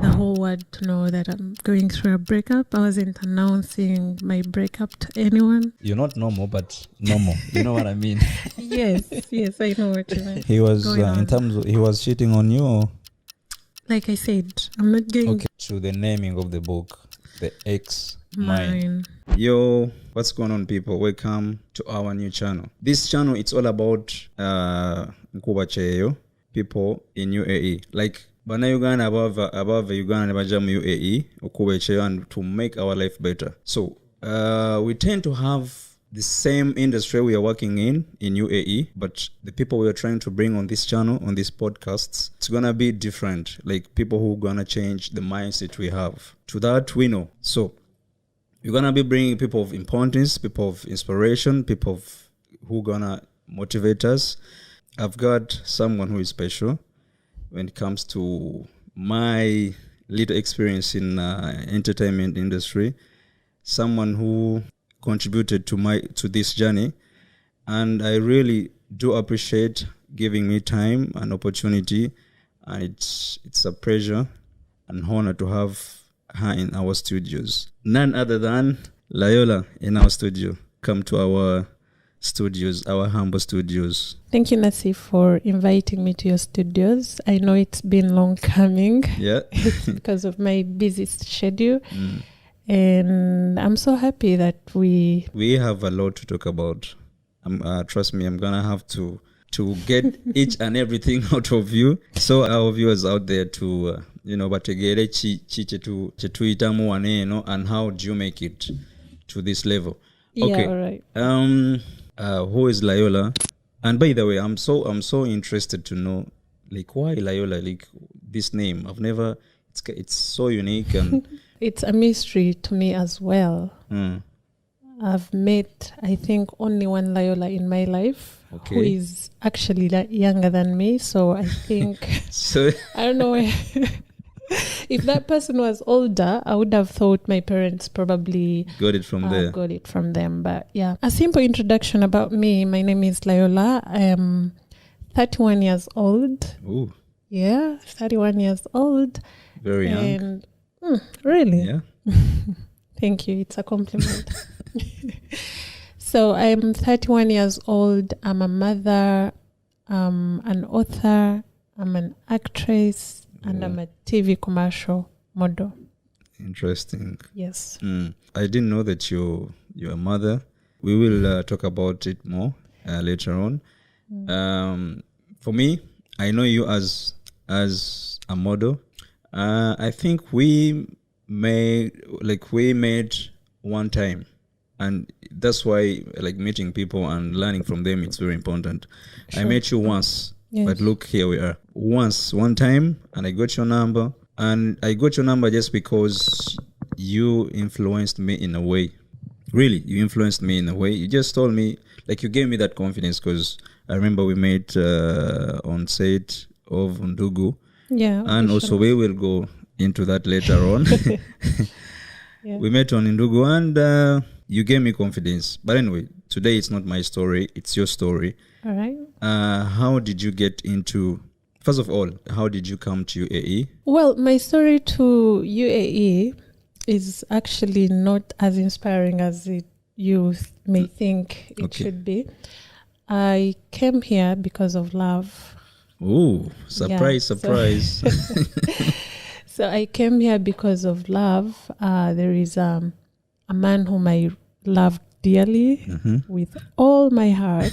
the whole world to know that I'm going through a breakup. I wasn't announcing my breakup to anyone. You're not normal, but normal. You know what I mean? Yes, I know what you mean. He was, in terms of, he was cheating on you, or? Like I said, I'm not going... Okay, to the naming of the book, The Ex Mine. Yo, what's going on, people? Welcome to our new channel. This channel, it's all about Nkuba Cheyo, people in UAE. Like, Bana Uganda above Uganda Bajam UAE, Nkuba Cheyo, and to make our life better. So, we tend to have the same industry we are working in UAE, but the people we are trying to bring on this channel, on these podcasts, it's gonna be different. Like people who gonna change the mindset we have. To that we know. So we're gonna be bringing people of importance, people of inspiration, people who gonna motivate us. I've got someone who is special when it comes to my little experience in entertainment industry. Someone who contributed to this journey, and I really do appreciate giving me time and opportunity, and it's a pleasure and honor to have her in our studios. None other than LAYOLA in our studio. Come to our studios, our humble studios. Thank you, Nasi, for inviting me to your studios. I know it's been long coming. Yeah. Because of my busy schedule. And I'm so happy that we have a lot to talk about. Trust me, I'm gonna have to get each and everything out of you, so our viewers out there to bategere chetuitamu and how do you make it to this level. Okay. Yeah, all right. Who is LAYOLA? And by the way, I'm so interested to know, like, why LAYOLA, like this name. I've never. It's so unique and. It's a mystery to me as well. I've met, I think, only one LAYOLA in my life, who is actually younger than me. So I think, I don't know. If that person was older, I would have thought my parents probably got it from there. Got it from them. But yeah, a simple introduction about me. My name is LAYOLA. I am 31 years old. Ooh. Yeah, 31 years old. Very young. Really? Yeah. Thank you. It's a compliment. So I'm 31 years old. I'm a mother. I'm an author. I'm an actress. And I'm a TV commercial model. Interesting. Yes. I didn't know that you're a mother. We will talk about it more later on. For me, I know you as a model. I think we made one time, and that's why meeting people and learning from them, it's very important. Sure. I met you once, yes. But look, here we are. One time, and I got your number, and I got your number just because you influenced me in a way. Really, you influenced me in a way. You just told me, you gave me that confidence, because I remember we met on set of Ndugu. Yeah, and also we will go into that later on. Yeah. We met on Ndugu, and you gave me confidence. But anyway, today it's not my story, it's your story. All right. How did you get into, first of all, how did you come to UAE? Well, my story to UAE is actually not as inspiring as you may think it should be. I came here because of love. Ooh, surprise. So I came here because of love. There is a man whom I love dearly with all my heart.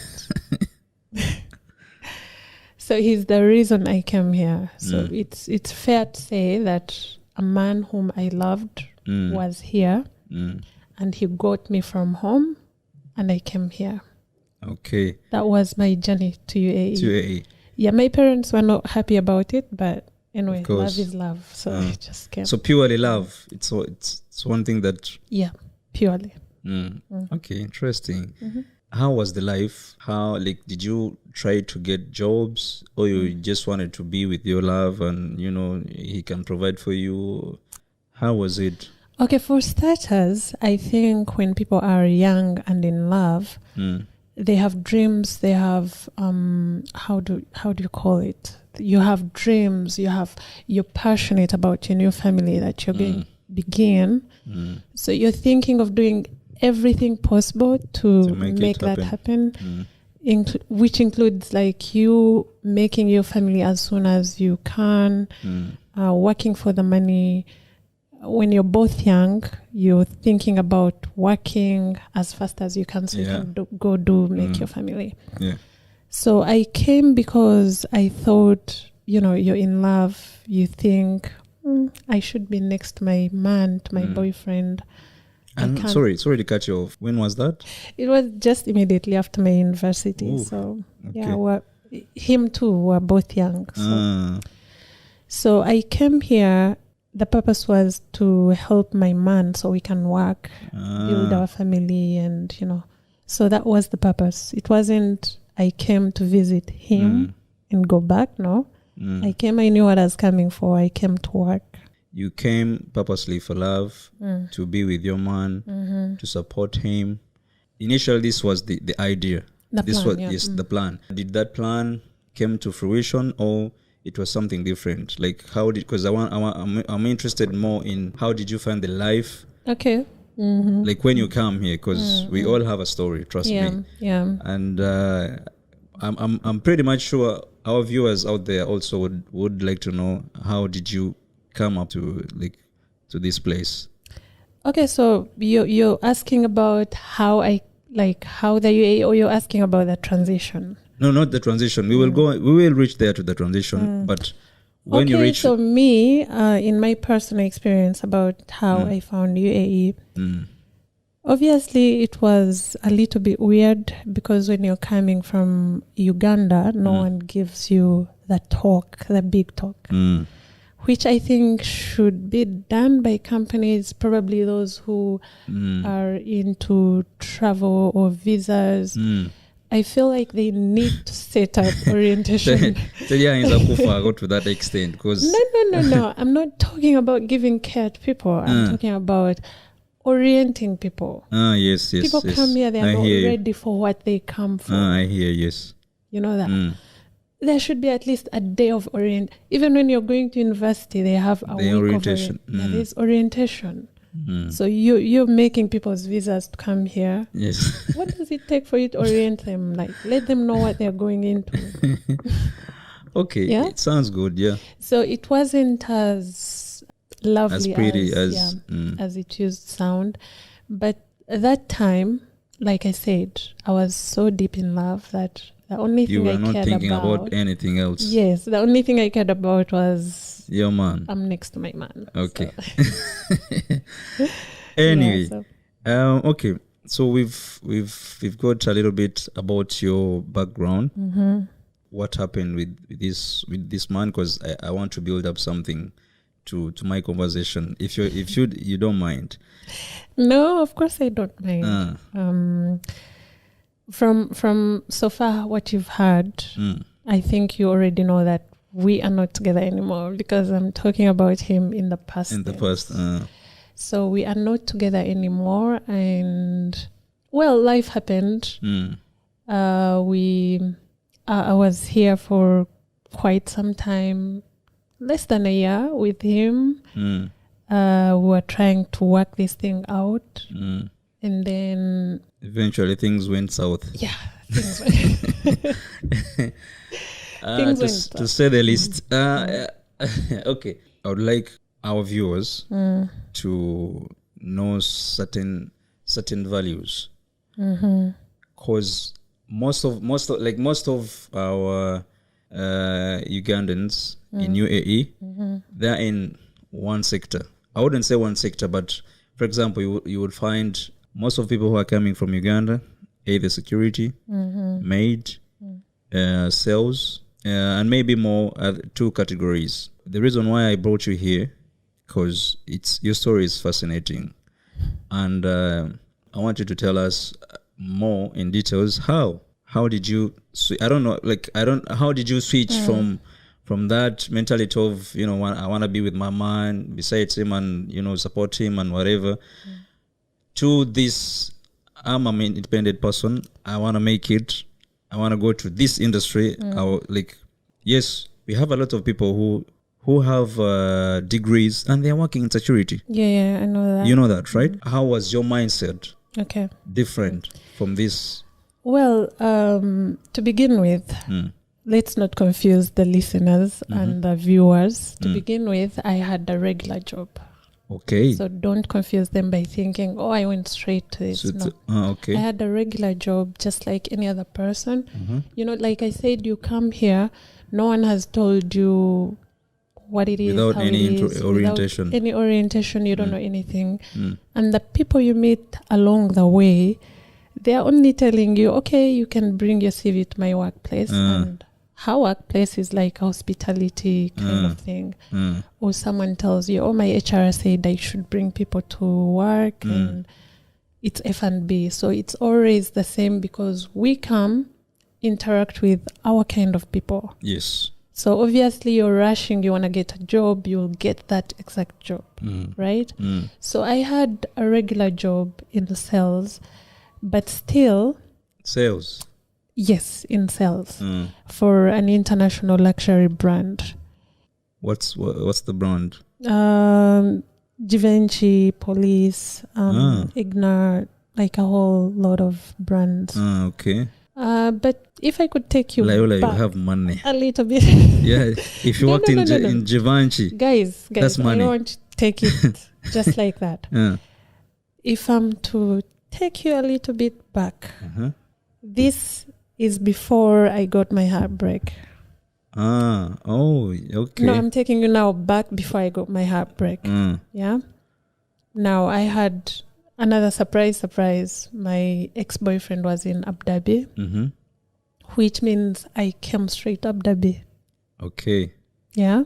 So he's the reason I came here. So it's fair to say that a man whom I loved was here, and he got me from home, and I came here. Okay. That was my journey to UAE. Yeah, my parents were not happy about it, but anyway, love is love. So I just came. So purely love. It's one thing that... Yeah, purely. Okay, interesting. How was the life? How, did you try to get jobs, or you just wanted to be with your love and, he can provide for you? How was it? Okay, for starters, I think when people are young and in love, they have dreams. They have how do you call it? You have dreams. You're passionate about your new family that you're going to begin. So you're thinking of doing everything possible to make that happen. Which includes like you making your family as soon as you can, working for the money. When you're both young, you're thinking about working as fast as you can so you can make your family. Yeah. So I came because I thought, you're in love. You think, I should be next to my man, to my boyfriend. And sorry to cut you off. When was that? It was just immediately after my university. Ooh, so him too. We're both young. So I came here. The purpose was to help my man so we can work, build our family, and So that was the purpose. It wasn't I came to visit him and go back. No, I came. I knew what I was coming for. I came to work. You came purposely for love, to be with your man, to support him. Initially, this was the idea. The plan. Did that plan came to fruition, or it was something different? Like because I'm interested more in how did you find the life? Okay. Like when you come here, because we all have a story. Trust me. Yeah. And I'm pretty much sure our viewers out there also would like to know, how did you come up to this place? Okay, so you're asking about how the UAE, or you're asking about the transition? No, not the transition. We will reach there to the transition, but when you reach... So me, in my personal experience about how I found UAE, obviously it was a little bit weird, because when you're coming from Uganda, no one gives you the big talk. Which I think should be done by companies, probably those who are into travel or visas. I feel like they need to set up orientation. So go to that extent, because No. I'm not talking about giving care to people. I'm talking about orienting people. Yes. People come here, they're not ready for what they come for. I hear, yes. You know that. There should be at least a day of Even when you're going to university, they have a week orientation. There's orientation. So you're making people's visas to come here. Yes. What does it take for you to orient them? Like, let them know what they're going into. Okay. Yeah? It sounds good. Yeah. So it wasn't as lovely, as pretty as it used to sound. But at that time, like I said, I was so deep in love that the only thing I cared about... You were not thinking about anything else. Yes, the only thing I cared about was... your man. I'm next to my man. Okay. So. Anyway, okay. So we've got a little bit about your background. What happened with this man? Because I want to build up something to my conversation. If you don't mind. No, of course I don't mind. From so far what you've heard, I think you already know that we are not together anymore, because I'm talking about him in the past. In the past. So we are not together anymore, and life happened. I was here for quite some time, less than a year with him. We were trying to work this thing out. And then... eventually things went south. Yeah, things went to say the least. Okay. I would like our viewers to know certain values. Because most of our Ugandans in UAE, they're in one sector. I wouldn't say one sector, but for example, you would find most of people who are coming from Uganda, either security, maid, sales, and maybe more, two categories. The reason why I brought you here, because your story is fascinating, and I want you to tell us more in details. How did you? How did you switch from that mentality of I want to be with my man besides him and support him and whatever, to this I'm an independent person. I want to make it. I want to go to this industry. Yes, we have a lot of people who have degrees and they're working in security. Yeah, I know that. You know that, right? How was your mindset different from this? Well, to begin with, let's not confuse the listeners and the viewers. To begin with, I had a regular job. Okay. So don't confuse them by thinking, oh, I went straight to this. Okay. I had a regular job just like any other person. You know, like I said, you come here, no one has told you what it is, without how any it is, orientation. Without any orientation, you don't know anything. And the people you meet along the way, they are only telling you, okay, you can bring your CV to my workplace. And her workplace is like hospitality kind of thing. Or someone tells you, oh, my HR said I should bring people to work and it's F&B. So it's always the same because we come interact with our kind of people. Yes. So obviously you're rushing, you want to get a job, you'll get that exact job, right? So I had a regular job in sales, but still... Sales? Yes, in sales for an international luxury brand. What's the brand? Givenchy, Police, Ignar, like a whole lot of brands. Okay. But if I could take you LAYOLA, back you have money. a little bit. Yeah, if you worked in Givenchy. Guys, that's money. I won't take it just like that. If I'm to take you a little bit back, this is before I got my heartbreak. Okay. No, I'm taking you now back before I got my heartbreak. Yeah. Now I had another surprise. My ex-boyfriend was in Abu Dhabi, which means I came straight to Abu Dhabi. Okay. Yeah.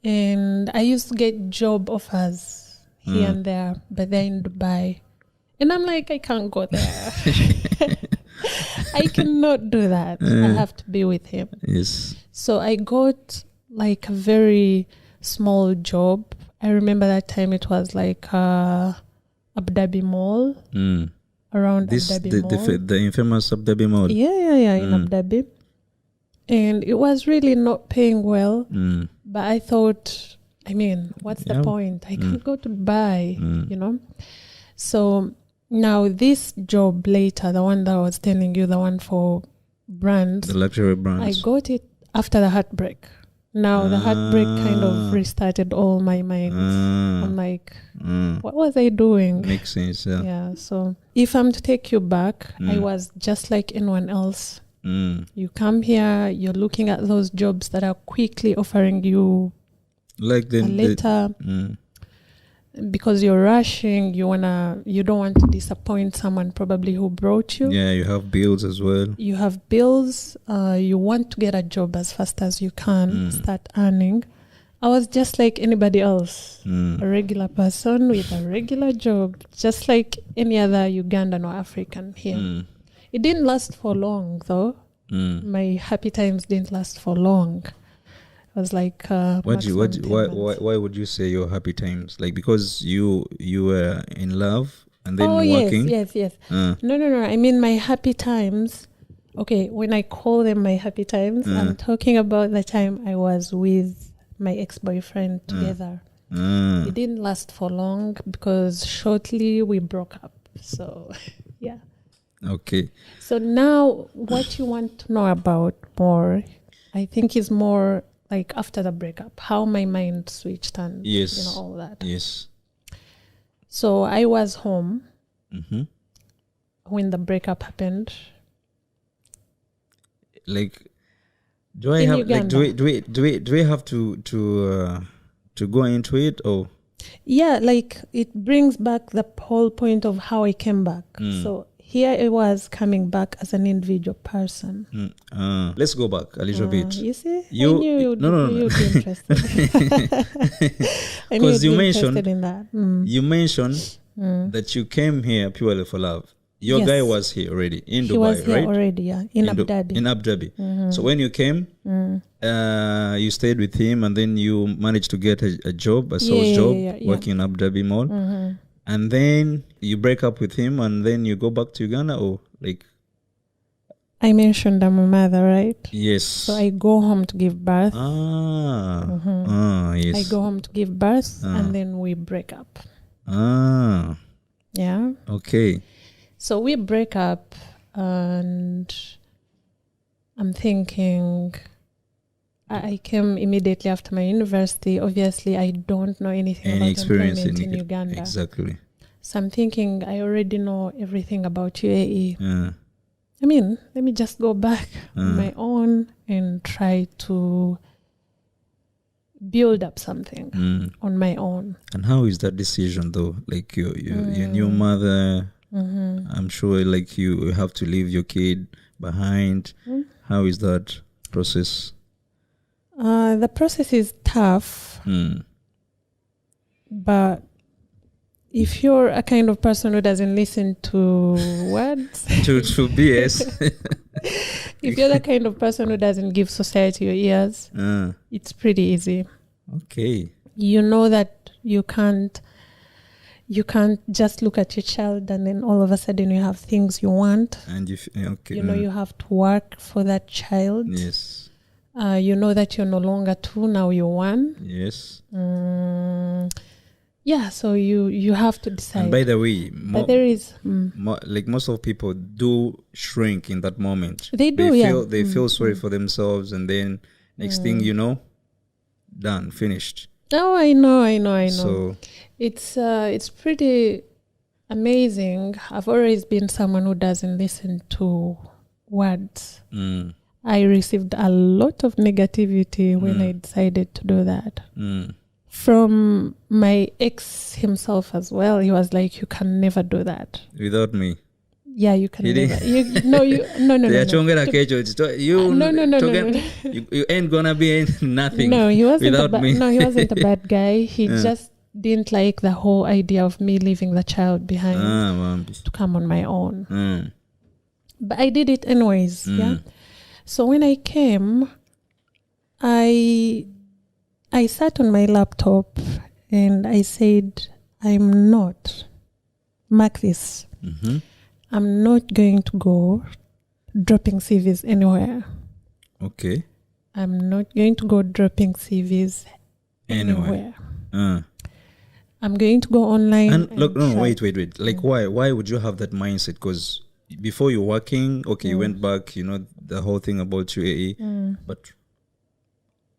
And I used to get job offers here and there, but they're in Dubai. And I'm like, I can't go there. I cannot do that. I have to be with him. Yes. So I got like a very small job. I remember that time it was like Abu Dhabi Mall. Around Abu Dhabi Mall. The infamous Abu Dhabi Mall. Yeah, in Abu Dhabi. And it was really not paying well. But I thought, I mean, what's the point? I can't go to Dubai, you know? So now this job later, the one that I was telling you, the one for brands. The luxury brands. I got it after the heartbreak. Now the heartbreak kind of restarted all my mind. I'm like, what was I doing? Makes sense, yeah. Yeah, so if I'm to take you back, I was just like anyone else. You come here, you're looking at those jobs that are quickly offering you like later. Because you're rushing, you don't want to disappoint someone probably who brought you. Yeah, you have bills as well. You have bills. You want to get a job as fast as you can, start earning. I was just like anybody else, a regular person with a regular job, just like any other Ugandan or African here. It didn't last for long, though. My happy times didn't last for long. I was like, why would you say your happy times? Like because you were in love and then working? Yes. No. I mean my happy times. Okay, when I call them my happy times, I'm talking about the time I was with my ex-boyfriend together. It didn't last for long because shortly we broke up. So, yeah. Okay. So now what you want to know about more, I think is more like after the breakup, how my mind switched and all that. Yes. So I was home when the breakup happened. Like, do we have to go into it or? Yeah, like it brings back the whole point of how I came back. So here I was coming back as an individual person. Let's go back a little bit. You see? You, I knew you'd be interested. Because you mentioned in that. You mentioned that you came here purely for love. Your guy was here already in Dubai, he was here right? Already, yeah, in Abu Dhabi. In Abu Dhabi. So when you came, you stayed with him, and then you managed to get a job, a sales job, working in Abu Dhabi Mall. And then you break up with him and then you go back to Uganda, or like? I mentioned I'm a mother, right? Yes. So I go home to give birth. Yes. I go home to give birth and then we break up. Yeah. Okay. So we break up and I'm thinking, I came immediately after my university. Obviously, I don't know anything about employment in Uganda. Exactly. So I'm thinking I already know everything about UAE. Yeah. I mean, let me just go back on my own and try to build up something on my own. And how is that decision though? Like your new mother, I'm sure like you have to leave your kid behind. How is that process? The process is tough, but if you're a kind of person who doesn't listen to words, to BS, if you're the kind of person who doesn't give society your ears, it's pretty easy. Okay. You know that you can't just look at your child and then all of a sudden you have things you want. And you know you have to work for that child. Yes. You know that you're no longer 2, now you're 1. Yes. Yeah, so you have to decide. And by the way, but there is like most of people do shrink in that moment. They do. They feel sorry for themselves, and then next thing you know, done, finished. Oh, I know. So it's pretty amazing. I've always been someone who doesn't listen to words. I received a lot of negativity when I decided to do that. From my ex himself as well. He was like, you can never do that. Without me? Yeah, you can never. No. You ain't gonna be nothing. No, he wasn't without me. No, he wasn't a bad guy. He just didn't like the whole idea of me leaving the child behind to come on my own. But I did it anyways. Yeah. So when I came, I sat on my laptop and I said, I'm not, mark this, I'm not going to go dropping CVs anywhere. Okay. I'm not going to go dropping CVs anywhere. I'm going to go online. And look, no, wait. Like, why would you have that mindset? Because before you're working, okay, you went back, you know, the whole thing about UAE, but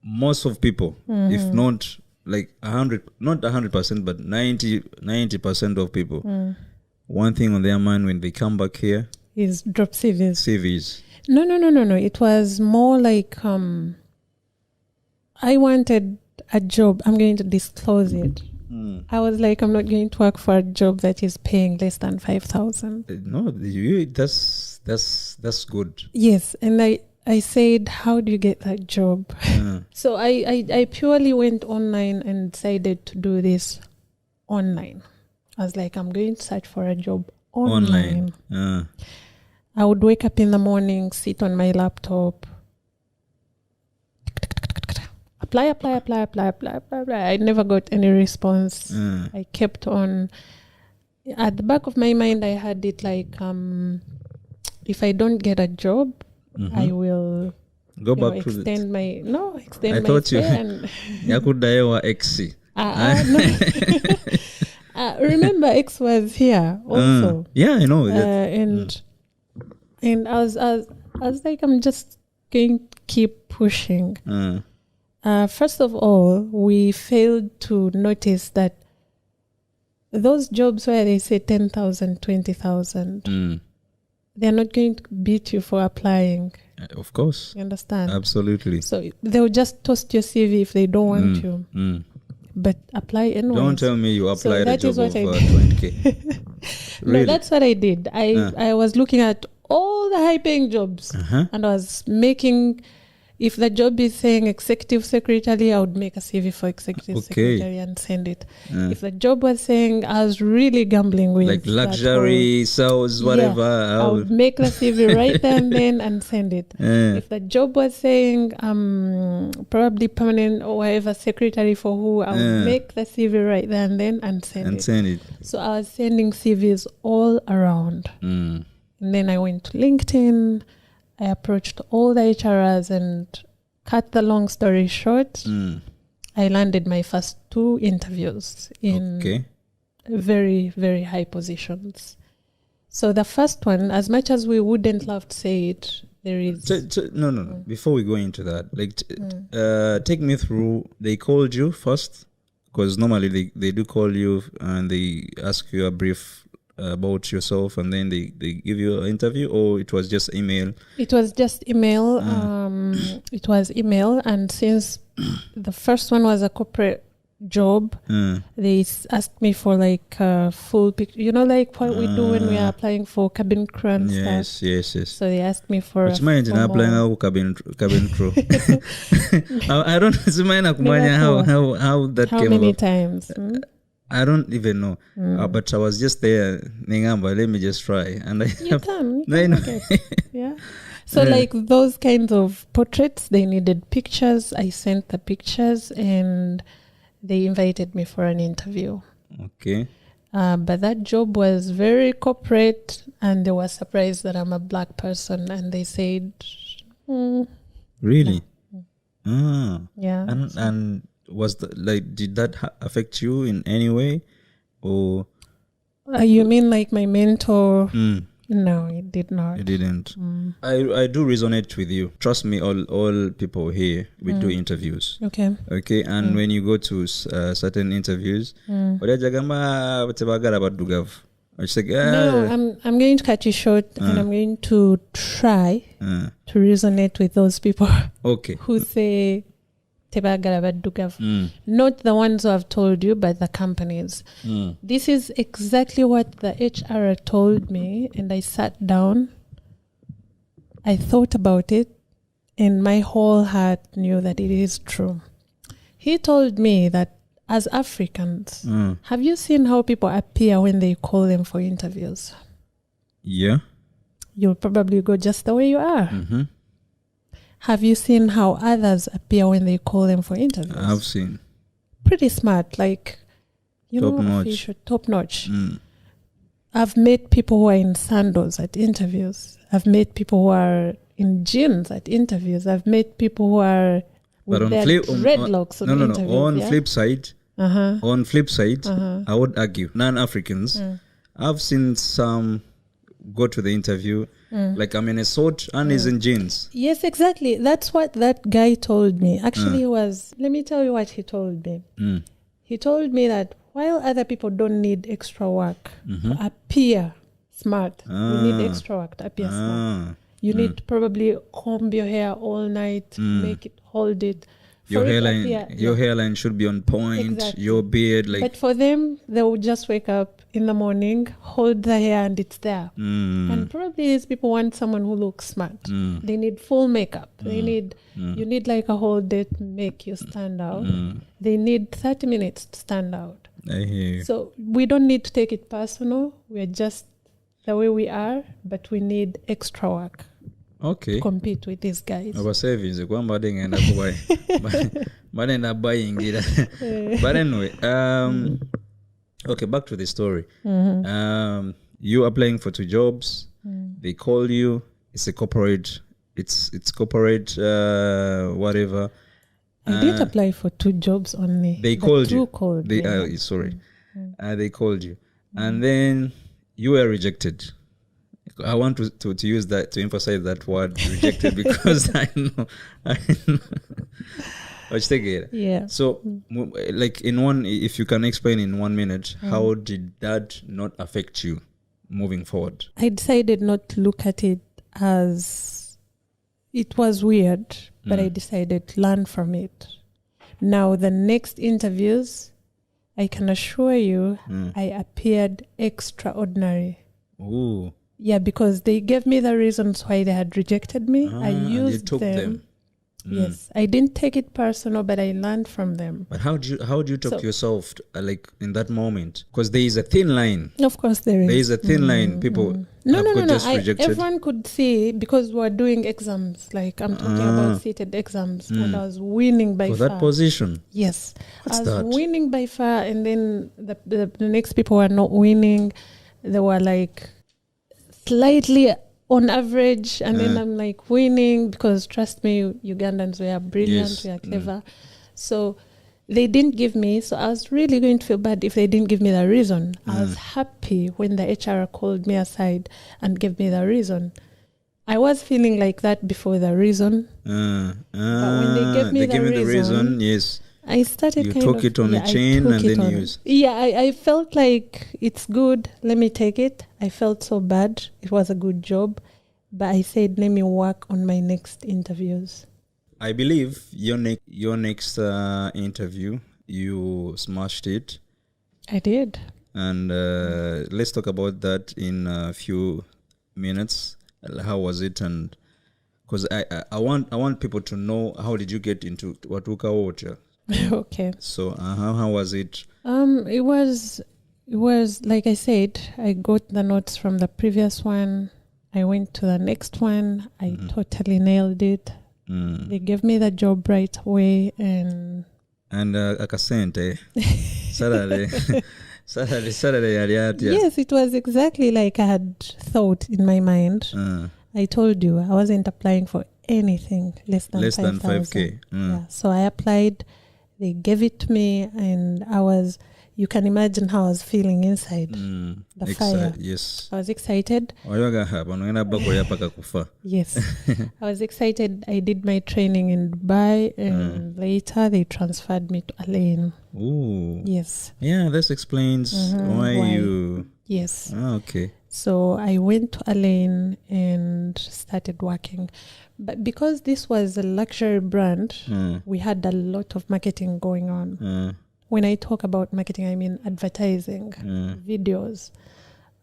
most of people, if not like 100, not 100%, but 90% of people, one thing on their mind when they come back here is drop CVs. No. It was more like I wanted a job. I'm going to disclose it. I was like, I'm not going to work for a job that is paying less than 5,000. No, that's good. Yes, and I said, how do you get that job? So I purely went online and decided to do this online. I was like, I'm going to search for a job online. I would wake up in the morning, sit on my laptop, apply. I never got any response. I kept on. At the back of my mind, I had it like, if I don't get a job, I will go back to extend my I thought you Yakudaewa XC. No. Remember, X was here also. Yeah, I know. And I was like, I'm just going to keep pushing. First of all, we failed to notice that those jobs where they say 10,000, 20,000, they're not going to beat you for applying. Of course. You understand? Absolutely. So they'll just toast your CV if they don't want you. But apply anyway. Don't tell me you applied a job of 20K. Really? No, that's what I did. I was looking at all the high-paying jobs and I was making If the job is saying executive secretary, I would make a CV for executive secretary and send it. If the job was saying I was really gambling with like luxury, sales, whatever, I would make the CV right there and then and send it. If the job was saying probably permanent or whatever secretary for who, I would make the CV right there and then and send it. So I was sending CVs all around. And then I went to LinkedIn. I approached all the HRs and cut the long story short, I landed my first 2 interviews in very, very high positions. So the first one, as much as we wouldn't love to say it, there is... No. Before we go into that, take me through, they called you first? Because normally they do call you and they ask you a brief about yourself and then they give you an interview, or it was just email? It was just email. It was email, and since the first one was a corporate job, they asked me for like a full picture, like what we do when we are applying for cabin crew and stuff. Yes. So they asked me for applying for cabin crew. I don't know how that came many up. Times. I don't even know, but I was just there. Let me just try, and you can yeah. So like those kinds of portraits, they needed pictures. I sent the pictures, and they invited me for an interview. Okay. But that job was very corporate, and they were surprised that I'm a black person, and they said, "Really? Yeah." And was did that affect you in any way, or you mean like my mentor? No, it did not. It didn't. I do resonate with you. Trust me, all people here, we do interviews. Okay. And when you go to certain interviews, no, I'm going to cut you short, and I'm going to try to resonate with those people who say not the ones who have told you, but the companies. This is exactly what the HR told me, and I sat down, I thought about it, and my whole heart knew that it is true. He told me that as Africans, have you seen how people appear when they call them for interviews? Yeah. You'll probably go just the way you are. Have you seen how others appear when they call them for interviews? I've seen. Pretty smart, like, top notch. I've met people who are in sandals at interviews. I've met people who are in jeans at interviews. I've met people who are with their dreadlocks on interviews. On flip side, I would argue, non-Africans, I've seen some go to the interview like I'm in a suit and is in jeans. Yes, exactly. That's what that guy told me. Actually, let me tell you what he told me. He told me that while other people don't need extra work to appear smart, you need extra work to appear smart. You need to probably comb your hair all night, make it, hold it. Your hairline should be on point. Exactly. Your beard, but for them, they would just wake up in the morning, hold the hair, and it's there. And probably these people want someone who looks smart. They need full makeup. They need you need like a whole day to make you stand out. They need 30 minutes to stand out. I hear you. So we don't need to take it personal. We're just the way we are, but we need extra work. To compete with these guys. But anyway, back to the story. You applying for 2 jobs. They call you. It's a corporate. It's corporate. Whatever. I did apply for 2 jobs only. They called you. They called you, and then you were rejected. I want to use that to emphasize that word rejected because I know. Yeah. So, like if you can explain in 1 minute, how did that not affect you moving forward? I decided not to look at it as it was weird, but I decided to learn from it. Now, the next interviews, I can assure you, I appeared extraordinary. Ooh. Yeah, because they gave me the reasons why they had rejected me. I used them. Yes. I didn't take it personal, but I learned from them. But how do you talk to yourself like in that moment? Because there is a thin line. Of course there is. There is a thin line. People No. rejected. Everyone could see, because we're doing exams. Like I'm talking about seated exams, and I was winning by for far. that position. Yes, What's I was that? winning by far, and then the next people were not winning. They were like slightly on average, and then I'm like winning, because trust me, Ugandans were brilliant, Yes. we are clever. So they didn't give me, so I was really going to feel bad if they didn't give me the reason. I was happy when the HR called me aside and gave me the reason. I was feeling like that before the reason. But when they gave me the reason, yes. I started You kind took of, it on a chain and then you use. Yeah, I felt like it's good. Let me take it. I felt so bad. It was a good job. But I said, let me work on my next interviews. I believe your next interview, you smashed it. I did. And let's talk about that in a few minutes. How was it? And because I want people to know, how did you get into Watuka Water? Okay. So how was it? It was like I said, I got the notes from the previous one. I went to the next one. I totally nailed it. They gave me the job right away, and akasente Saturday yes, it was exactly like I had thought in my mind. I told you I wasn't applying for anything less than 5K. Yeah, so I applied. They gave it to me, and you can imagine how I was feeling inside. The fire. Yes. I was excited. Yes. I was excited. I did my training in Dubai, and later they transferred me to Alain. Ooh. Yes. Yeah, this explains why you... Yes. Okay. So I went to Alain and started working. But because this was a luxury brand, we had a lot of marketing going on. When I talk about marketing, I mean advertising, videos.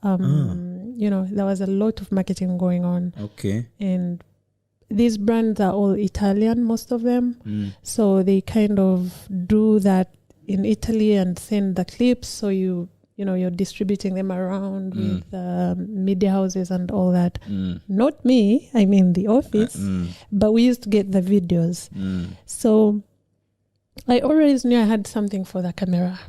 There was a lot of marketing going on. Okay. And these brands are all Italian, most of them. So they kind of do that in Italy and send the clips. So you're distributing them around with media houses and all that. Not me, I mean the office, but we used to get the videos. So I always knew I had something for the camera.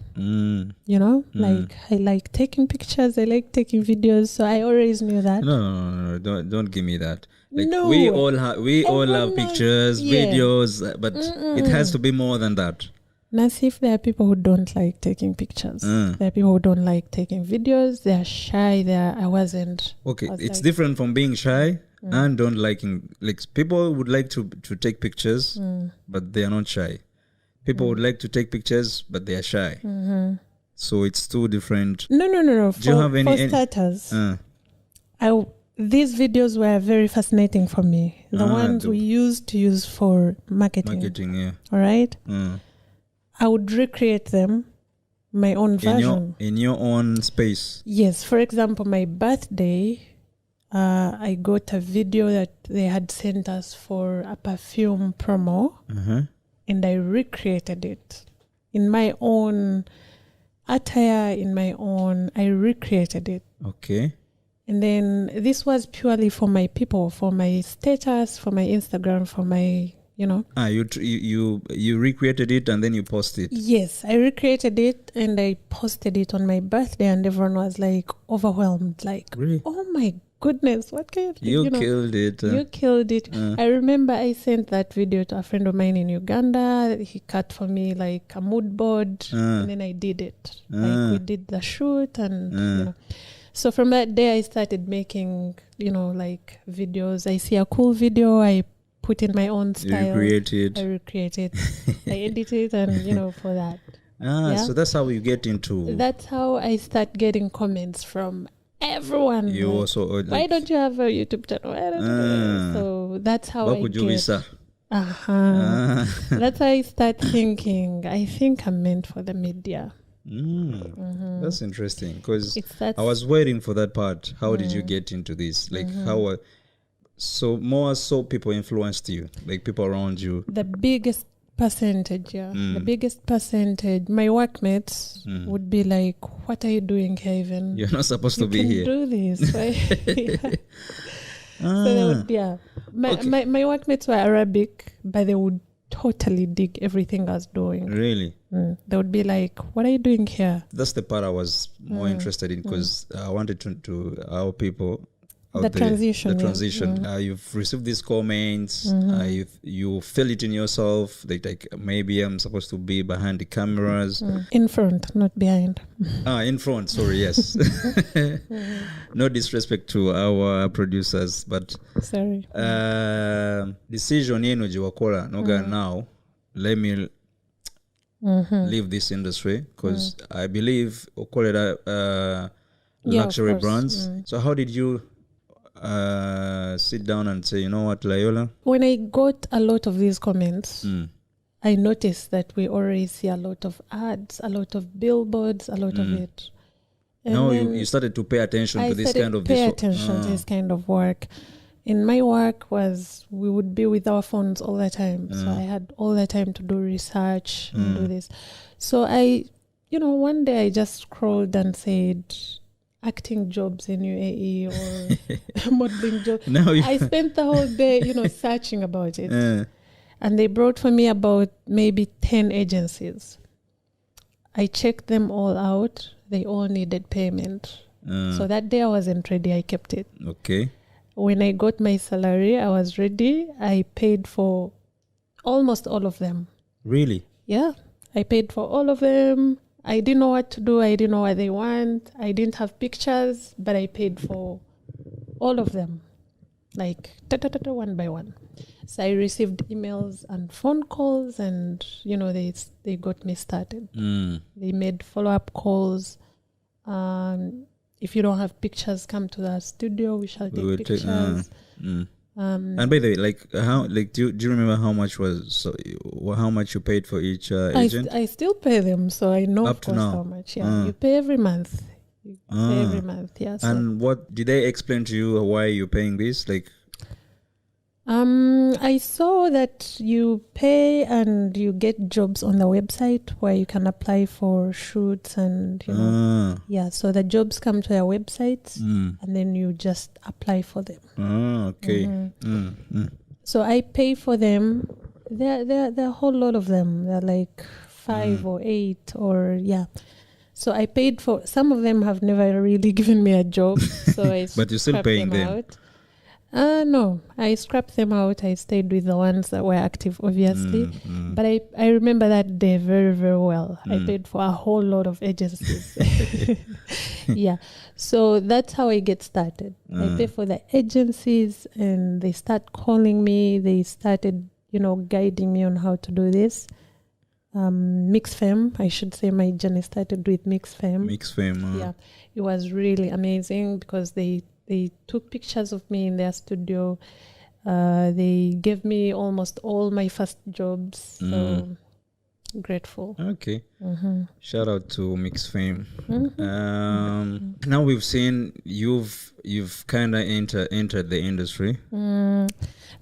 Like I like taking pictures, I like taking videos, so I always knew that. No, don't give me that. Like no, we all have pictures, videos, but it has to be more than that. Nasif, there are people who don't like taking pictures. There are people who don't like taking videos. They are shy. I wasn't. Okay, it's different from being shy and don't liking. Like people would like to take pictures, but they are not shy. People would like to take pictures, but they are shy. So it's two different. No. Do you have any starters? These videos were very fascinating for me. The ones we used to use for marketing. Yeah. All right. I would recreate them, my own version. In your own space. Yes. For example, my birthday, I got a video that they had sent us for a perfume promo. And I recreated it in my own attire, I recreated it. Okay. And then this was purely for my people, for my status, for my Instagram, for my, You recreated it and then you posted it. Yes, I recreated it and I posted it on my birthday, and everyone was like overwhelmed, like, really? Oh my goodness, what kind of thing? You killed it. You killed it. I remember I sent that video to a friend of mine in Uganda. He cut for me like a mood board, and then I did it. Like we did the shoot, and So from that day I started making, like videos. I see a cool video, I put in my own style. I recreate it. I edit it, and for that. So that's how you get into. That's how I start getting comments from everyone. You like, also why don't you have a YouTube channel? So that's how I get. That's how I start thinking. I think I'm meant for the media. That's interesting, because I was waiting for that part. How did you get into this? Like how? So more so people influenced you, like people around you. The biggest percentage, the biggest percentage. My workmates would be like, "What are you doing here? Even You're not supposed to be you here. can do this, right?" So they would, my workmates were Arabic, but they would totally dig everything I was doing. Really? They would be like, "What are you doing here?" That's the part I was more interested in, because I wanted to our people out The there, transition. the transition. You've received these comments. You feel it in yourself. Like maybe I'm supposed to be behind the cameras. In front, not behind. In front. Sorry, yes. No disrespect to our producers, but sorry. Decision yenu jiwakola noga now. Let me leave this industry, because I believe okolera luxury brands. So how did you sit down and say, you know what, Layola? When I got a lot of these comments, I noticed that we already see a lot of ads, a lot of billboards, a lot of it. And now you started to pay attention to this kind of pay attention to this kind of work. In my work was we would be with our phones all the time. So I had all the time to do research and do this. So one day I just scrolled and said, acting jobs in UAE or modeling jobs. I spent the whole day, searching about it. And they brought for me about maybe 10 agencies. I checked them all out. They all needed payment. So that day I wasn't ready. I kept it. Okay. When I got my salary, I was ready. I paid for almost all of them. Really? Yeah. I paid for all of them. I didn't know what to do. I didn't know what they want. I didn't have pictures, but I paid for all of them, like one by one. So I received emails and phone calls, and they got me started. They made follow-up calls. If you don't have pictures, come to the studio. We shall take pictures. And by the way, do you remember how much how much you paid for each agent? I still pay them, so I know up to now how much. Yeah, you pay every month. Every month, yeah. So. And what did they explain to you why you're paying this? I saw that you pay and you get jobs on the website where you can apply for shoots and so the jobs come to your website and then you just apply for them. Okay. So I pay for them. There are a whole lot of them. They're like 5 or 8 or So I paid for some of them. Have never really given me a job, so I but you're still paying them out. No, I scrapped them out. I stayed with the ones that were active, obviously. But I remember that day very, very well. I paid for a whole lot of agencies. So that's how I get started. I pay for the agencies and they start calling me. They started, guiding me on how to do this. MixFem, I should say my journey started with MixFem. MixFem. It was really amazing because they took pictures of me in their studio. They gave me almost all my first jobs. So grateful. Okay. Shout out to Mixfame. Now we've seen you've kind of entered the industry.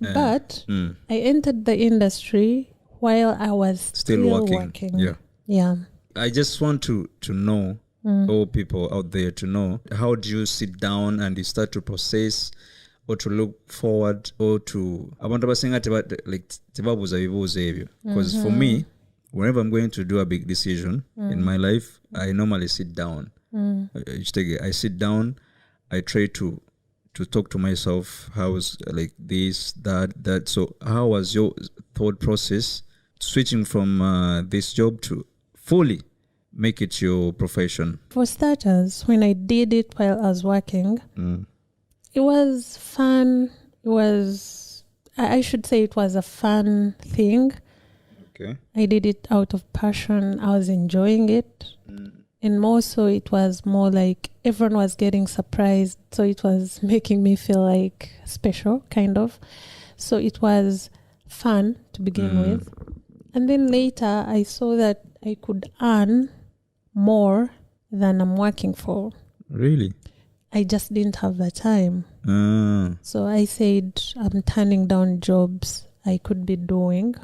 But I entered the industry while I was still working. Yeah. I just want to know, all people out there to know, how do you sit down and you start to process or to look forward or to because for me, whenever I'm going to do a big decision in my life, I normally sit down. I sit down, I try to talk to myself, how's like this, that. So how was your thought process switching from this job to fully make it your profession? For starters, when I did it while I was working, it was fun. I should say it was a fun thing. Okay. I did it out of passion. I was enjoying it. And more so, it was more like everyone was getting surprised. So it was making me feel like special, kind of. So it was fun to begin with. And then later, I saw that I could earn more than I'm working for. Really? I just didn't have the time. So I said I'm turning down jobs I could be doing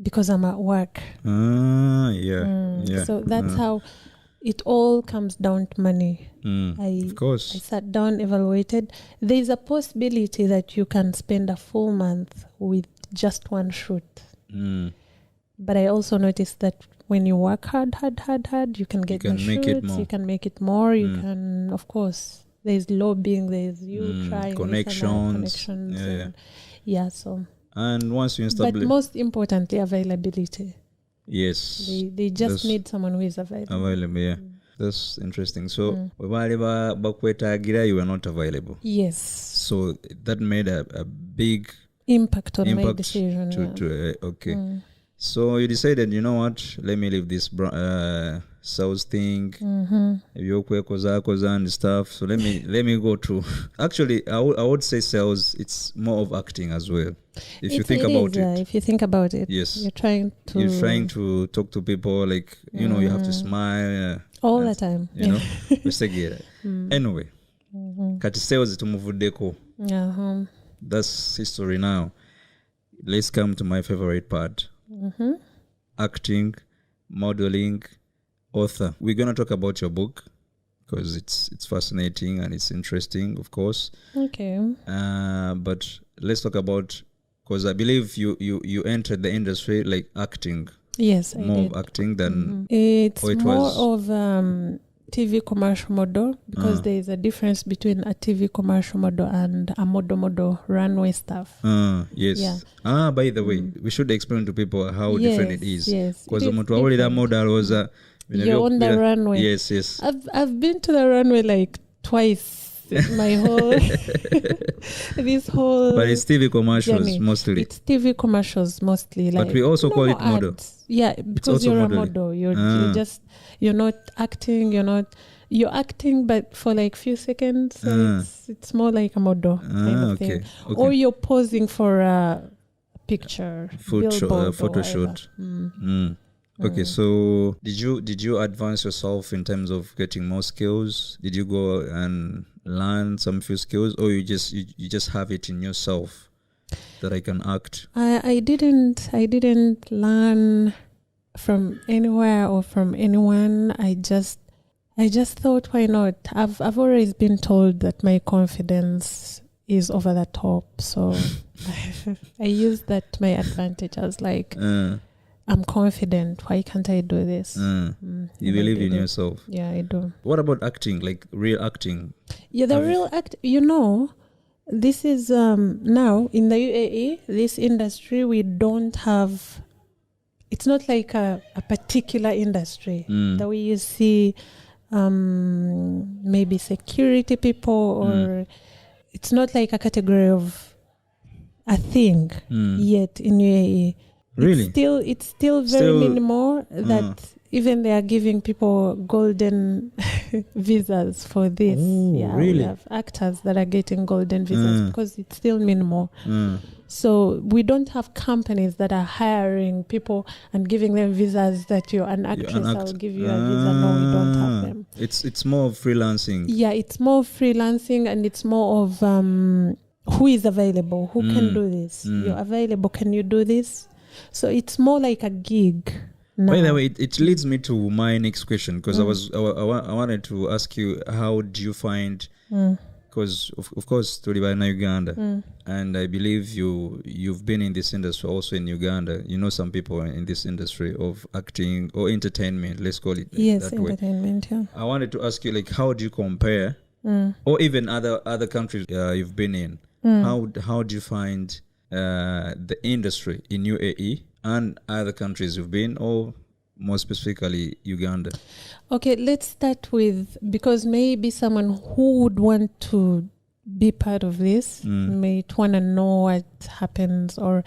because I'm at work. So that's how it all comes down to money. Of course. I sat down, evaluated. There's a possibility that you can spend a full month with just one shoot. But I also noticed that when you work hard, you can get the shoots, you can make it more, you can, of course, there's lobbying, there's you trying connections. So. And once you establish... But most importantly, availability. Yes. They just need someone who is available. Yeah. That's interesting. So, you were not available. Yes. So, that made a big... impact on my decision. Okay. So you decided, you know what? Let me leave this sales thing. And stuff. So let me go to. Actually, I would say sales. It's more of acting as well. If you think about it. If you think about it. Yes. You're trying to talk to people. Like you have to smile all the time. You know. Anyway, kati sales tumuvuddeko. That's history now. Let's come to my favorite part. Acting, modeling, author. We're going to talk about your book because it's fascinating and it's interesting, of course. Okay. But let's talk about, because I believe you entered the industry like acting. Yes, I more did. Of acting than... It's more of TV commercial model, because there is a difference between a TV commercial model and a model runway stuff. Yes. Yeah. By the way, we should explain to people how different it is. Yes. Because the model was you're on the runway. Yes. I've been to the runway like twice. My whole this whole. But it's TV commercials journey. Mostly. It's TV commercials mostly. Like, but we also call it model. Ads. Yeah, because you're a model. You're not acting. You're acting, but for like few seconds. So it's more like a model kind of thing. Okay. Or you're posing for a picture, photo shoot. Okay, so did you advance yourself in terms of getting more skills? Did you go and learn some few skills, or you just have it in yourself that I can act? I didn't learn from anywhere or from anyone. I just thought, why not? I've always been told that my confidence is over the top, so I used that to my advantage. I was like, I'm confident. Why can't I do this? You believe in yourself. Yeah, I do. What about acting, like real acting? Yeah, the real act. This is now in the UAE, this industry, we don't have. It's not like a particular industry that we you see maybe security people, or it's not like a category of a thing yet in UAE. Really? It's still very minimal that even they are giving people golden visas for this. Really? We have actors that are getting golden visas because it's still minimal. So we don't have companies that are hiring people and giving them visas that you're an actress, I'll give you a visa. No, we don't have them. It's more of freelancing. Yeah, it's more freelancing, and it's more of who is available, who can do this. You're available, can you do this? So it's more like a gig now. By the way, it leads me to my next question, because I wanted to ask you, how do you find, because of course to live in Uganda, and I believe you've been in this industry also in Uganda. You know some people in this industry of acting or entertainment, let's call it that way. Entertainment. Yeah. I wanted to ask you, like, how do you compare, or even other countries you've been in? How do you find the industry in UAE and other countries you've been, or more specifically Uganda? Okay, let's start with, because maybe someone who would want to be part of this may want to know what happens. Or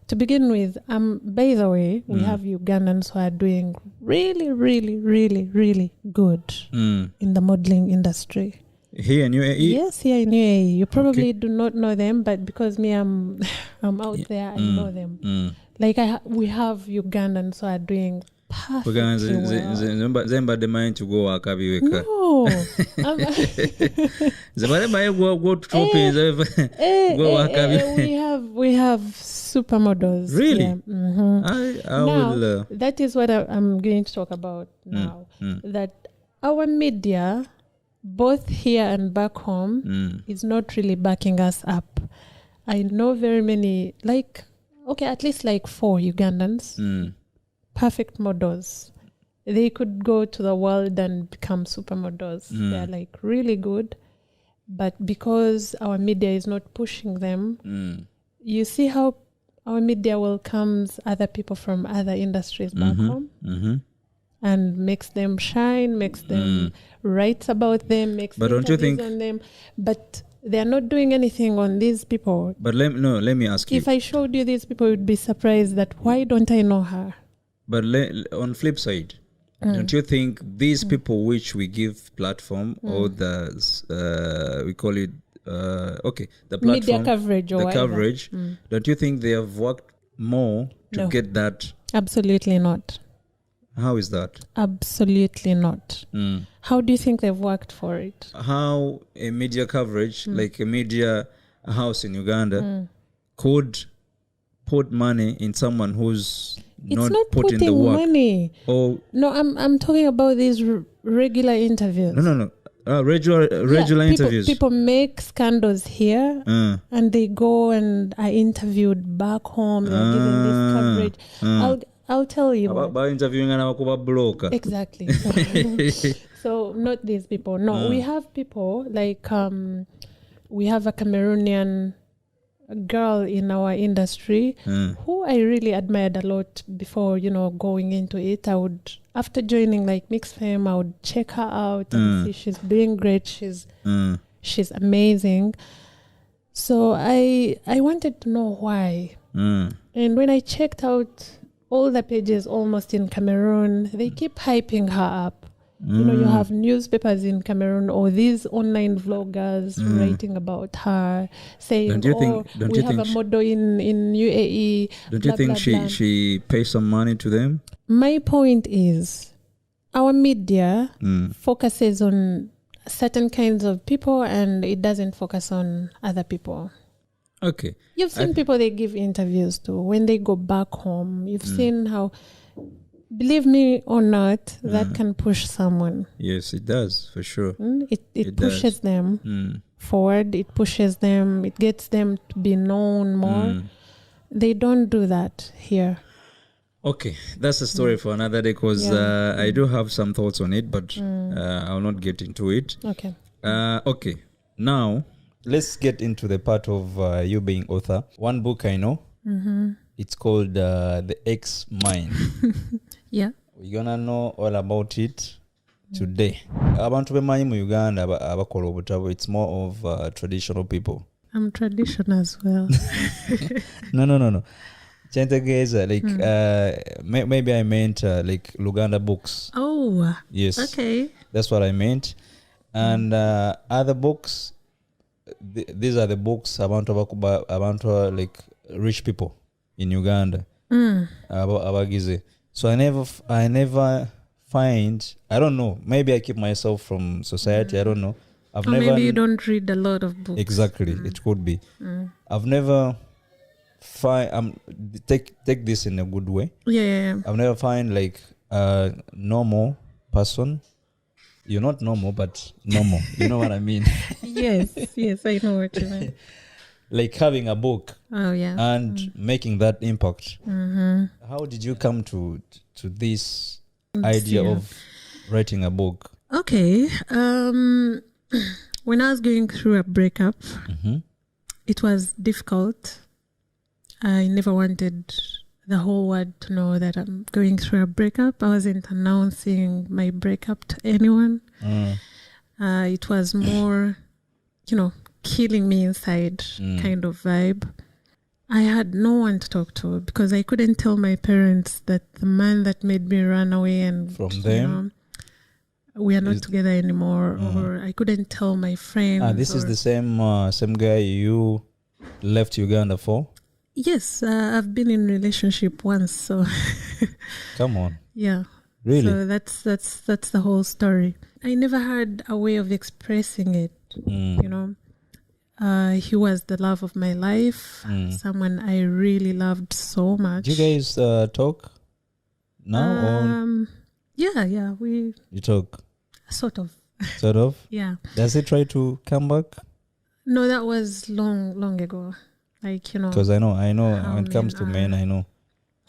to begin with, by the way, we have Ugandans who are doing really, really, really, really good in the modeling industry. Here in UAE? Yes, here in UAE. You probably do not know them, but because I'm out there, I know them. Like we have Ugandans who are doing perfectly well. Zemba the mind to go akabiweka. No. We have supermodels. Really? Yeah. Mm-hmm. I will. That is what I'm going to talk about now. That our media, both here and back home, is not really backing us up. I know very many, at least 4 Ugandans, perfect models. They could go to the world and become supermodels. They're really good. But because our media is not pushing them, you see how our media welcomes other people from other industries back home and makes them shine, makes them write about them, makes interviews on them. But they're not doing anything on these people. But let me ask you. If I showed you these people, you'd be surprised that why don't I know her? But on flip side, don't you think these people which we give platform or we call it the platform, media coverage or coverage, don't you think they have worked more to get that? Absolutely not. How is that? Absolutely not. How do you think they've worked for it? How a media coverage, like a media house in Uganda, could put money in someone who's not putting the work. Money. Oh no, I'm talking about these regular interviews. No. Regular interviews. People make scandals here, and they go and are interviewed back home. They're given this coverage. I'll tell you. About interviewing and broker. Exactly. So not these people. No, we have people we have a Cameroonian girl in our industry who I really admired a lot before, going into it. I would, after joining Mix Fame, I would check her out and see she's doing great. She's amazing. So I wanted to know why. And when I checked out all the pages almost in Cameroon, they keep hyping her up. You have newspapers in Cameroon or these online vloggers writing about her, saying, we have a model in UAE. Don't you think she pays some money to them? My point is, our media focuses on certain kinds of people and it doesn't focus on other people. Okay. You've seen people they give interviews to when they go back home. You've seen how... Believe me or not, that can push someone. Yes, it does, for sure. It pushes them forward. It pushes them. It gets them to be known more. They don't do that here. Okay, that's a story for another day because I do have some thoughts on it, but I'll not get into it. Okay. Okay, now let's get into the part of you being author. One book I know. It's called The X Mind. Yeah. We're gonna know all about it today. Abantu bemanyi mu Uganda abakola obutabo, it's more of traditional people. I'm traditional as well. No. Chentegeza, maybe I meant Luganda books. Oh. Yes. Okay. That's what I meant. And other books, these are the books about rich people in Uganda. Abagize. So I never find, I don't know, maybe I keep myself from society, I don't know. Maybe you don't read a lot of books. Exactly, it could be. I've never take this in a good way. Yeah. I've never find a normal person. You're not normal, but normal. You know what I mean? Yes, I know what you mean. Having a book and making that impact. How did you come to this idea of writing a book? Okay. When I was going through a breakup, it was difficult. I never wanted the whole world to know that I'm going through a breakup. I wasn't announcing my breakup to anyone. It was more, killing me inside kind of vibe. I had no one to talk to because I couldn't tell my parents that the man that made me run away and from them we are not together anymore, or I couldn't tell my friends. This is the same guy you left Uganda for? Yes, I've been in relationship once, so Come on. Yeah. Really? So that's the whole story. I never had a way of expressing it. You know, he was the love of my life. Someone I really loved so much. Do you guys talk now? Yeah, You talk. Sort of. Sort of. Yeah. Does he try to come back? No, that was long ago. Like, you know. Because I know when it comes to men, I know.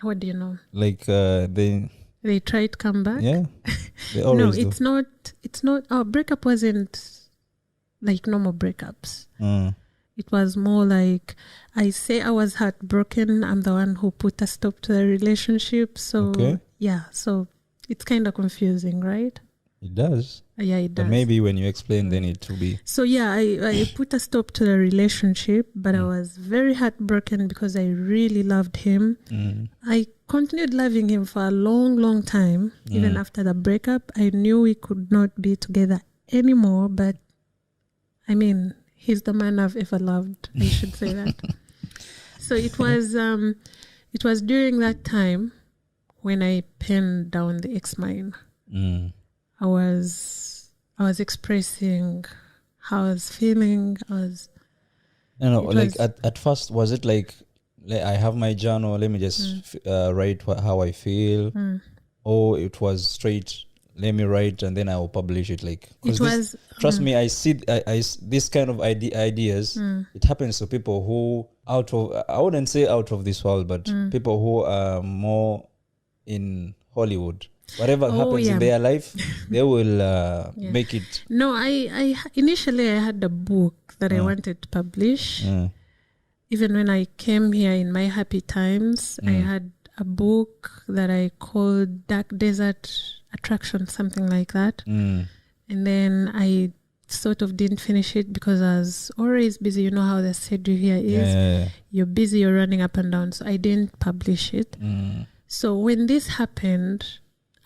What do you know? Like they try to come back. Yeah, they always no, it's not. It's not. Our breakup wasn't like normal breakups. It was more like I say I was heartbroken. I'm the one who put a stop to the relationship. So yeah, so it's kind of confusing, right? It does. Yeah, it does. But maybe when you explain, then it will be. So yeah, I put a stop to the relationship, but I was very heartbroken because I really loved him. I continued loving him for a long time. Even after the breakup, I knew we could not be together anymore. But I mean, he's the man I've ever loved. I should say that. So it was during that time when I penned down the X-Mine. I was expressing how I was feeling. At first, was it like I have my journal, let me just write how I feel, or it was straight, let me write and then I will publish it. Like, trust me, I see I this kind of ideas. It happens to people who I wouldn't say out of this world, but people who are more in Hollywood. Whatever happens in their life, they will make it. No, I initially I had a book that I wanted to publish. Even when I came here in my happy times, I had a book that I called Dark Desert Attraction, something like that. And then I sort of didn't finish it because I was always busy. You know how the schedule here is. You're busy, you're running up and down. So I didn't publish it. So when this happened,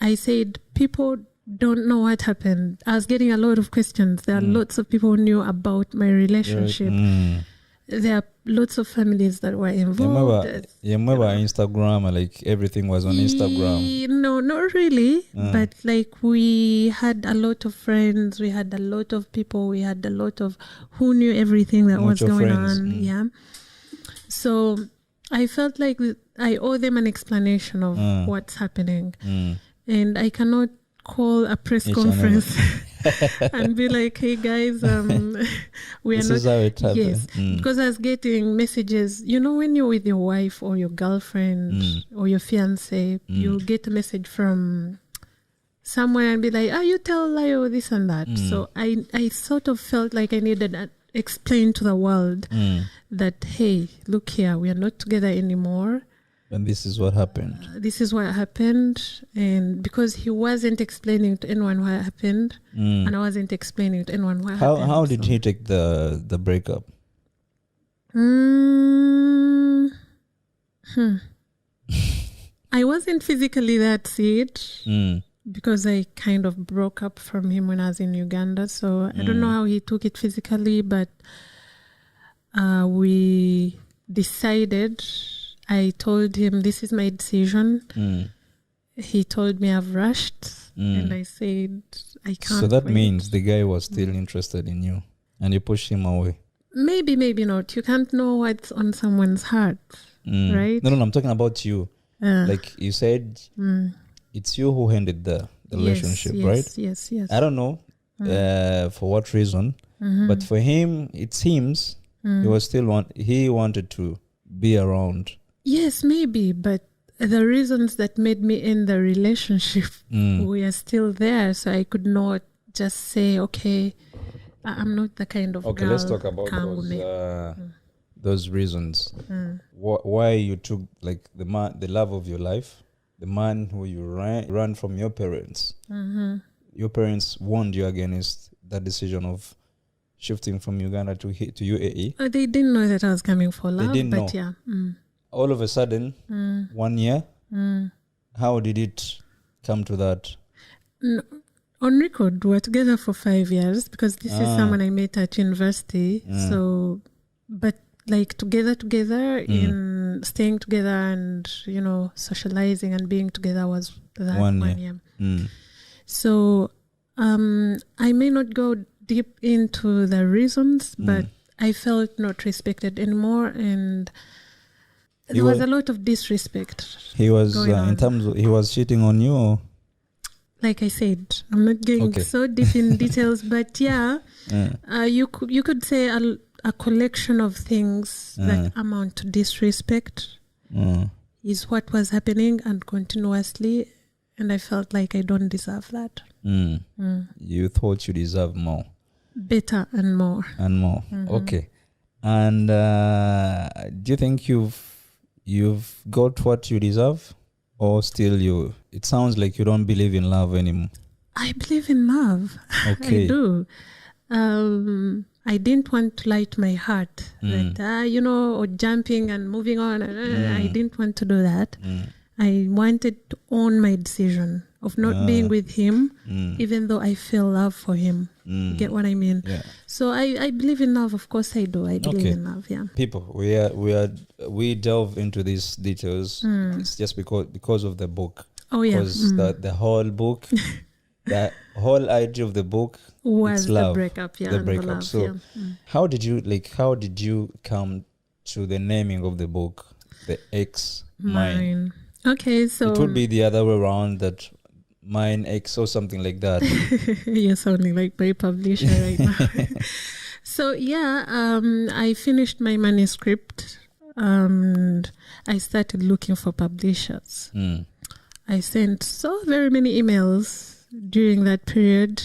I said, people don't know what happened. I was getting a lot of questions. There are lots of people who knew about my relationship. There are lots of families that were involved. You remember Instagram, like everything was on Instagram? No, not really. But like we had a lot of friends. We had a lot of people. We had a lot of who knew everything that was going on. Yeah. So I felt like I owe them an explanation of what's happening. And I cannot call a press conference and be like, hey guys, we are this not. Is how it happened. Yes, because I was getting messages. You know, when you're with your wife or your girlfriend or your fiance, you get a message from someone and be like, you tell Layo this and that. So I sort of felt like I needed to explain to the world that, hey, look here, we are not together anymore. And this is what happened. This is what happened. And because he wasn't explaining to anyone what happened, and I wasn't explaining to anyone what happened. How did he take the breakup? I wasn't physically there to see it because I kind of broke up from him when I was in Uganda. So I don't know how he took it physically, but we decided. I told him, this is my decision. He told me I've rushed. And I said, I can't. So that means the guy was still interested in you and you pushed him away. Maybe, maybe not. You can't know what's on someone's heart, right? No, I'm talking about you. Like you said, it's you who ended the relationship, right? Yes. I don't know for what reason, but for him, it seems he was still he wanted to be around. Yes, maybe, but the reasons that made me end the relationship were still there, so I could not just say, okay, I'm not the kind of girl. Okay, let's talk about those reasons. Why you took like the love of your life, the man who you ran from your parents. Your parents warned you against that decision of shifting from Uganda to UAE. They didn't know that I was coming for love, they didn't but know. Yeah. All of a sudden, 1 year, how did it come to that? No, on record, we were together for 5 years because this is someone I met at university. So, but like together in staying together and, you know, socializing and being together was that one year. So I may not go deep into the reasons, but I felt not respected anymore, and there was a lot of disrespect. He was in terms of, he was cheating on you, or? Like I said, I'm not going so deep in details, but yeah, you could say a collection of things that amount to disrespect is what was happening, and continuously, and I felt like I don't deserve that. You thought you deserve more, better and more. Okay. And do you think you've got what you deserve, or still it sounds like you don't believe in love anymore? I believe in love. Okay. I do. I didn't want to lie to my heart that, you know, or jumping and moving on. I didn't want to do that. I wanted to own my decision of not being with him, even though I feel love for him. You get what I mean? Yeah. So I believe in love. Of course I do. I believe in love. Yeah. People, we delve into these details. It's just because of the book. Oh yeah. Because the whole book, the whole idea of the book was love, the breakup. Yeah. The breakup. Love, so how did you come to the naming of the book, The Ex Mine? Okay, so it would be the other way around, that Mine Ex or something like that. You're sounding like my publisher right now. So yeah, I finished my manuscript and I started looking for publishers. I sent so very many emails during that period,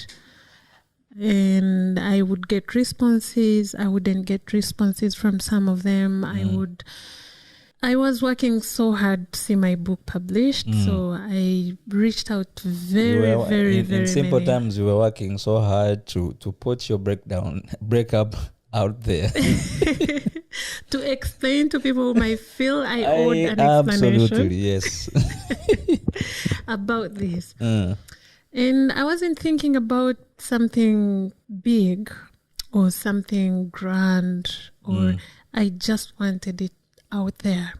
and I would get responses. I wouldn't get responses from some of them. I was working so hard to see my book published, so I reached out to very in simple many. terms, you were working so hard to put your breakup out there. To explain to people who might feel I owed an explanation. Absolutely, yes. About this. And I wasn't thinking about something big or something grand, or I just wanted it out there.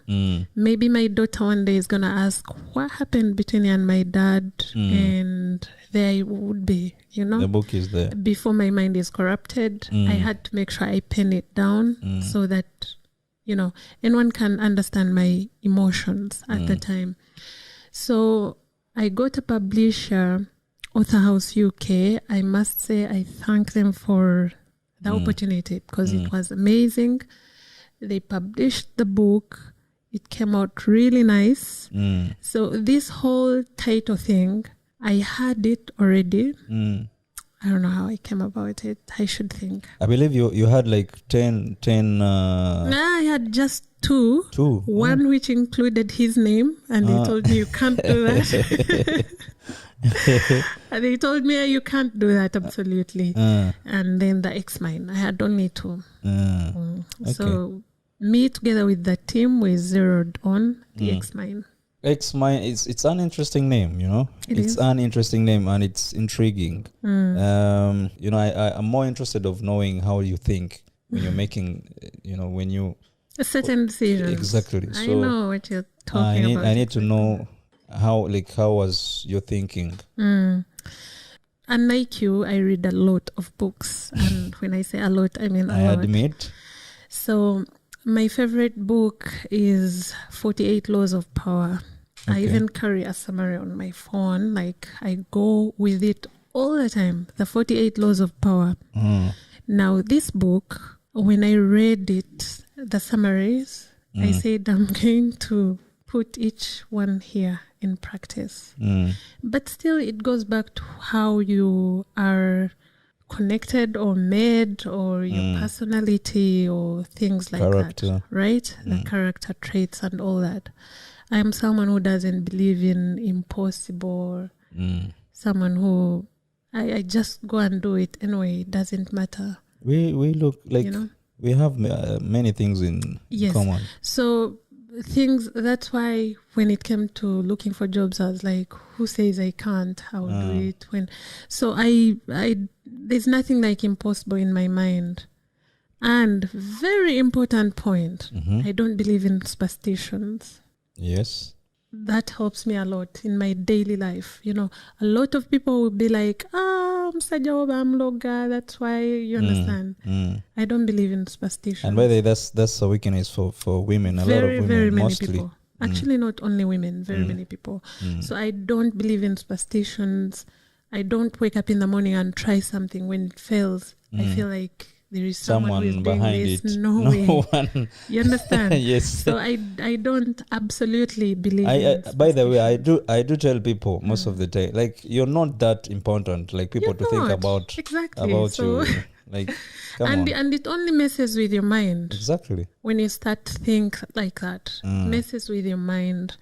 Maybe my daughter one day is gonna ask what happened between you and my dad, and there it would be, you know, the book is there. Before my mind is corrupted, I had to make sure I pen it down so that, you know, anyone can understand my emotions at the time. So I got a publisher, Author House UK. I must say I thank them for the opportunity, because it was amazing. They published the book. It came out really nice. So this whole title thing, I had it already. I don't know how I came about it. I should think. I believe you had like 10 I had just two. One which included his name, and they told me you can't do that. And they told me you can't do that, absolutely. And then the Ex Mine. I had only two. Okay. So me together with the team, we zeroed on the Ex Mine. Ex Mine, it's an interesting name, you know. It's an interesting name, and it's intriguing. You know, I'm more interested of knowing how you think when you're making, you know, when you a certain decisions. Exactly. I know what you're talking about. I need to know how was your thinking. Unlike you, I read a lot of books, and when I say a lot, I mean a lot. I admit. So my favorite book is 48 Laws of Power. I even carry a summary on my phone. Like, I go with it all the time. The 48 Laws of Power. Now, this book, when I read it, the summaries, I said I'm going to put each one here in practice. But still, it goes back to how you are connected or made, or your personality, or things like that, right? The character traits and all that. I am someone who doesn't believe in impossible. Someone who I just go and do it anyway. It doesn't matter. We look like, you know, we have many things in common. So things, that's why when it came to looking for jobs, I was like, who says I can't? I'll do it. So I there's nothing like impossible in my mind. And very important point, I don't believe in superstitions. Yes. That helps me a lot in my daily life. You know, a lot of people will be like, Msajaoba, I'm Loga, that's why, you understand. I don't believe in superstitions. And by the way, that's a weakness for women, a lot of women, very many mostly. People. Actually, not only women, very many people. So I don't believe in superstitions. I don't wake up in the morning and try something. When it fails, I feel like there is someone who is behind doing this. it. No way. One. You understand? Yes. So I don't absolutely believe in superstitions. By the way, I do tell people most of the time, like, you're not that important, like people to think about so, you. Like, come on. And it only messes with your mind. Exactly. When you start to think like that, it messes with your mind.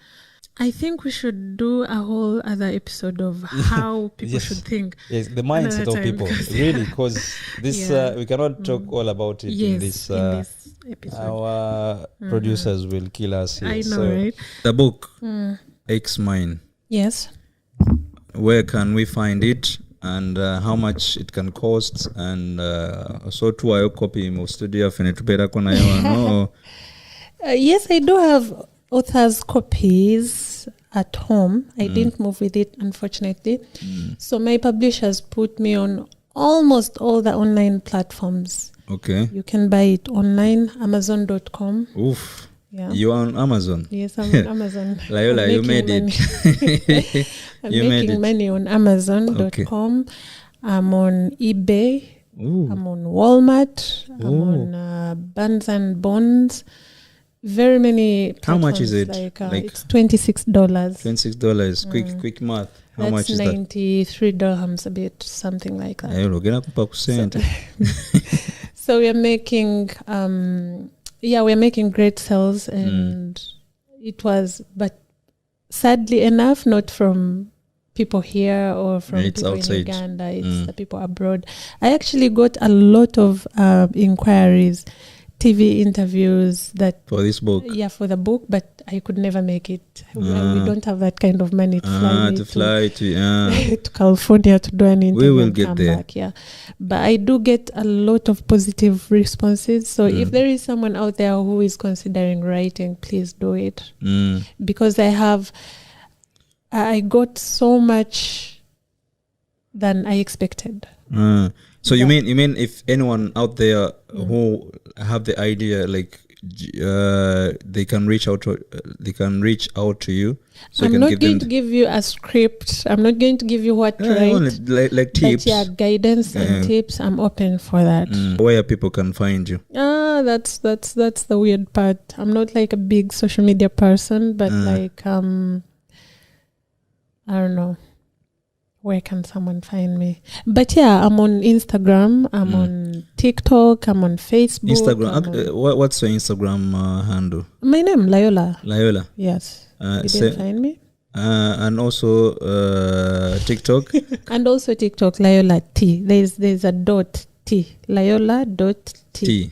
I think we should do a whole other episode of how people should think. Yes, the mindset of people. Really, because this we cannot talk all about it in this episode. Our producers will kill us here. I know, right? The book, X Mine. Yes. Where can we find it? And how much it can cost? And so to a copy of studio no. Yes, I do have author's copies at home. I didn't move with it, unfortunately. So my publishers put me on almost all the online platforms. Okay. You can buy it online, Amazon.com. Oof. Yeah. You are on Amazon? Yes, I'm on Amazon. Layola, you made it. I'm making money on Amazon.com. Okay. I'm on eBay. Ooh. I'm on Walmart. I'm on Barnes and Bonds. Very many platforms. How much is it? It's $26. $26. Quick math. How much is that? 93 dirhams, a bit, something like that. So we're making, we're making great sales, and it was, but sadly enough, not from people here or from people outside. In Uganda. It's the people abroad. I actually got a lot of inquiries, TV interviews that for this book. Yeah, for the book, but I could never make it. We don't have that kind of money to fly to California to do an interview. We will get there. Back, yeah. But I do get a lot of positive responses. So if there is someone out there who is considering writing, please do it. Because I got so much than I expected. So you mean if anyone out there who have the idea, like they can reach out to you. So I'm not going to give you a script. I'm not going to give you what to write. Like tips. But guidance and tips. I'm open for that. Where people can find you? That's the weird part. I'm not like a big social media person, but like I don't know. Where can someone find me? But yeah, I'm on Instagram. I'm on TikTok. I'm on Facebook. Instagram. What's your Instagram handle? My name, Layola. Layola. Yes. You didn't find me? And also TikTok. And also TikTok, Layola T. There's a dot T. Layola.T.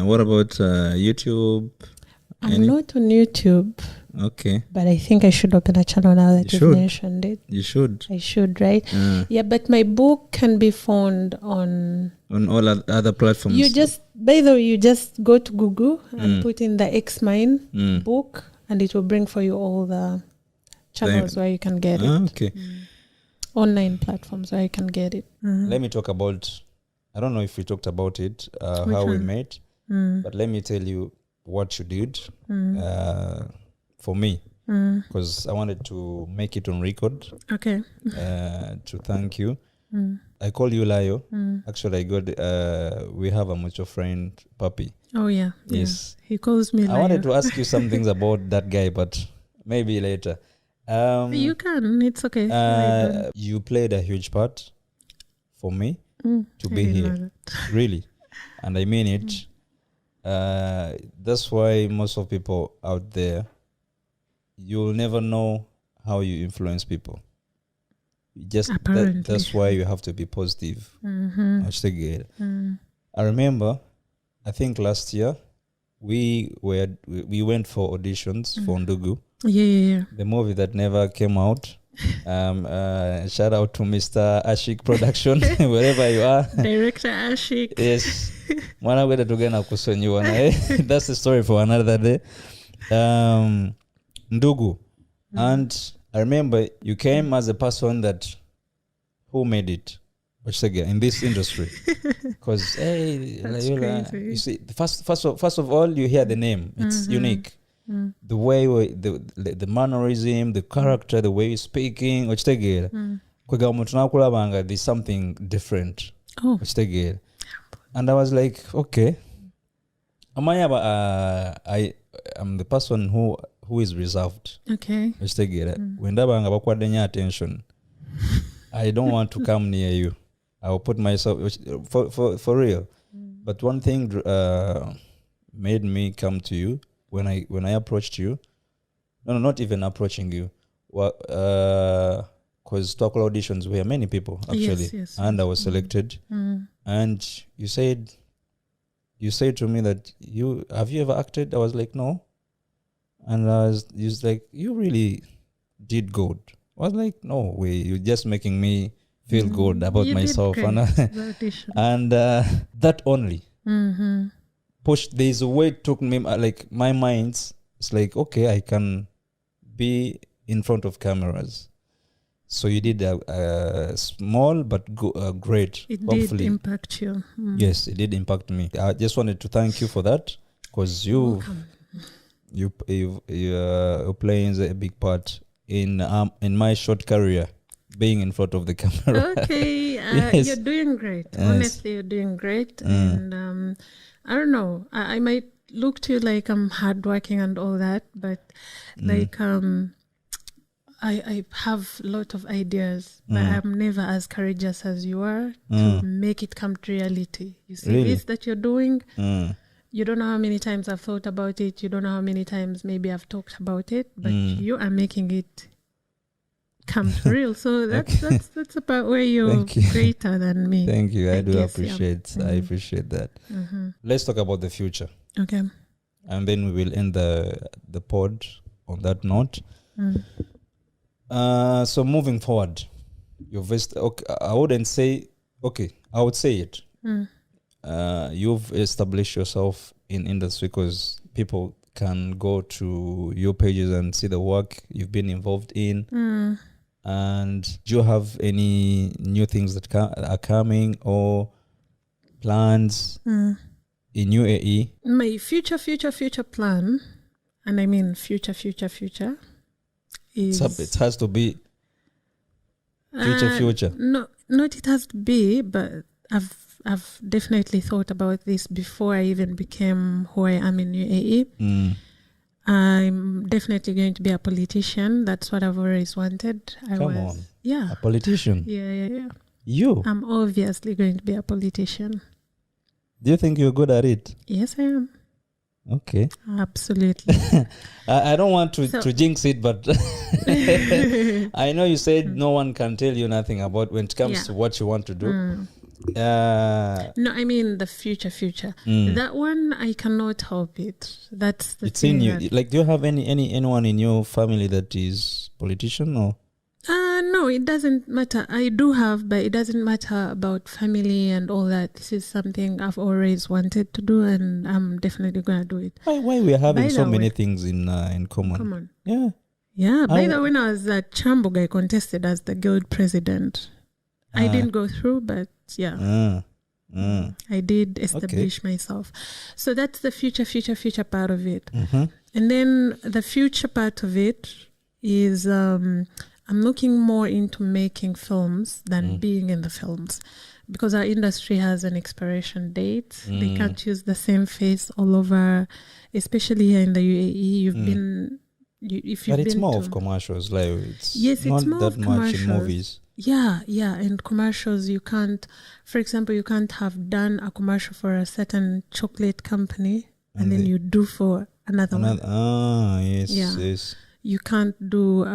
What about YouTube? I'm not on YouTube. Okay. But I think I should open a channel now that you've mentioned it. You should. I should, right? Yeah, but my book can be found on all other platforms. You just go to Google and put in the X Mine book, and it will bring for you all the channels where you can get it. Okay. Online platforms where you can get it. Let me talk about, I don't know if we talked about it, how we met, but let me tell you what you did. For me, because I wanted to make it on record. Okay. To thank you. I call you Layo. Actually, we have a mutual friend, Papi. Oh, yeah. Yes. Yeah. He calls me Layo. I wanted to ask you some things about that guy, but maybe later. You can. It's okay. You played a huge part for me to be here. Really. And I mean it. That's why most of people out there, you'll never know how you influence people. That's why you have to be positive. I remember, I think last year we went for auditions for Ndugu. Yeah. The movie that never came out. Shout out to Mr. Ashik Production, wherever you are. Director Ashik. Yes. That's the story for another day. Ndugu. And I remember you came as a person who made it in this industry. Because, hey, LAYOLA, you see, first of all, you hear the name. It's unique. The way the mannerism, the character, the way you're speaking, there's something different. And I was like, okay, I am the person who is reserved. Okay. When attention, I don't want to come near you. I will put myself for real. But one thing made me come to you. When I approached you, no, not even approaching you, because talk auditions were many people actually, yes. And I was selected, and you said to me that have you ever acted? I was like, no, and you was like, you really did good. I was like, no way, you're just making me feel good about myself, and that only. Push. There's a way it took me, like my mind's. It's like, okay, I can be in front of cameras. So you did a small but great. It did impact you. Yes, it did impact me. I just wanted to thank you for that, because you're playing a big part in my short career, being in front of the camera. Okay, yes. You're doing great. Yes. Honestly, you're doing great, and. I don't know. I might look to you like I'm hardworking and all that, but like I have a lot of ideas, but I'm never as courageous as you are to make it come to reality. You see this that you're doing. You don't know how many times I've thought about it. You don't know how many times maybe I've talked about it, but you are making it come to real. So that's about where you're greater than me. Thank you. I do appreciate. I appreciate that. Let's talk about the future. Okay. And then we will end the pod on that note. So moving forward, I wouldn't say. Okay, I would say it. You've established yourself in industry because people can go to your pages and see the work you've been involved in. And do you have any new things that are coming or plans in UAE? My future plan, and I mean future, is... It has to be future. No, not it has to be, but I've definitely thought about this before I even became who I am in UAE. I'm definitely going to be a politician. That's what I've always wanted. Come on. Yeah. A politician? Yeah. You? I'm obviously going to be a politician. Do you think you're good at it? Yes, I am. Okay. Absolutely. I don't want to jinx it, but I know you said no one can tell you nothing about when it comes to what you want to do. No, I mean the future. That one I cannot help it. That's the it's thing. In you. Like, do you have anyone in your family that is politician or? No, it doesn't matter. I do have, but it doesn't matter about family and all that. This is something I've always wanted to do, and I'm definitely gonna do it. Why we are having so many things in common? Yeah. Yeah. By the way, when I was at Chambog, I contested as the guild president. I didn't go through, but yeah. I did establish myself. So that's the future part of it. And then the future part of it is I'm looking more into making films than being in the films, because our industry has an expiration date. They can't use the same face all over, especially here in the UAE. But it's more of commercials, like it's not more that much in movies. Yeah, and commercials, you can't, for example, you can't have done a commercial for a certain chocolate company and then you do for another one. Yes. You can't do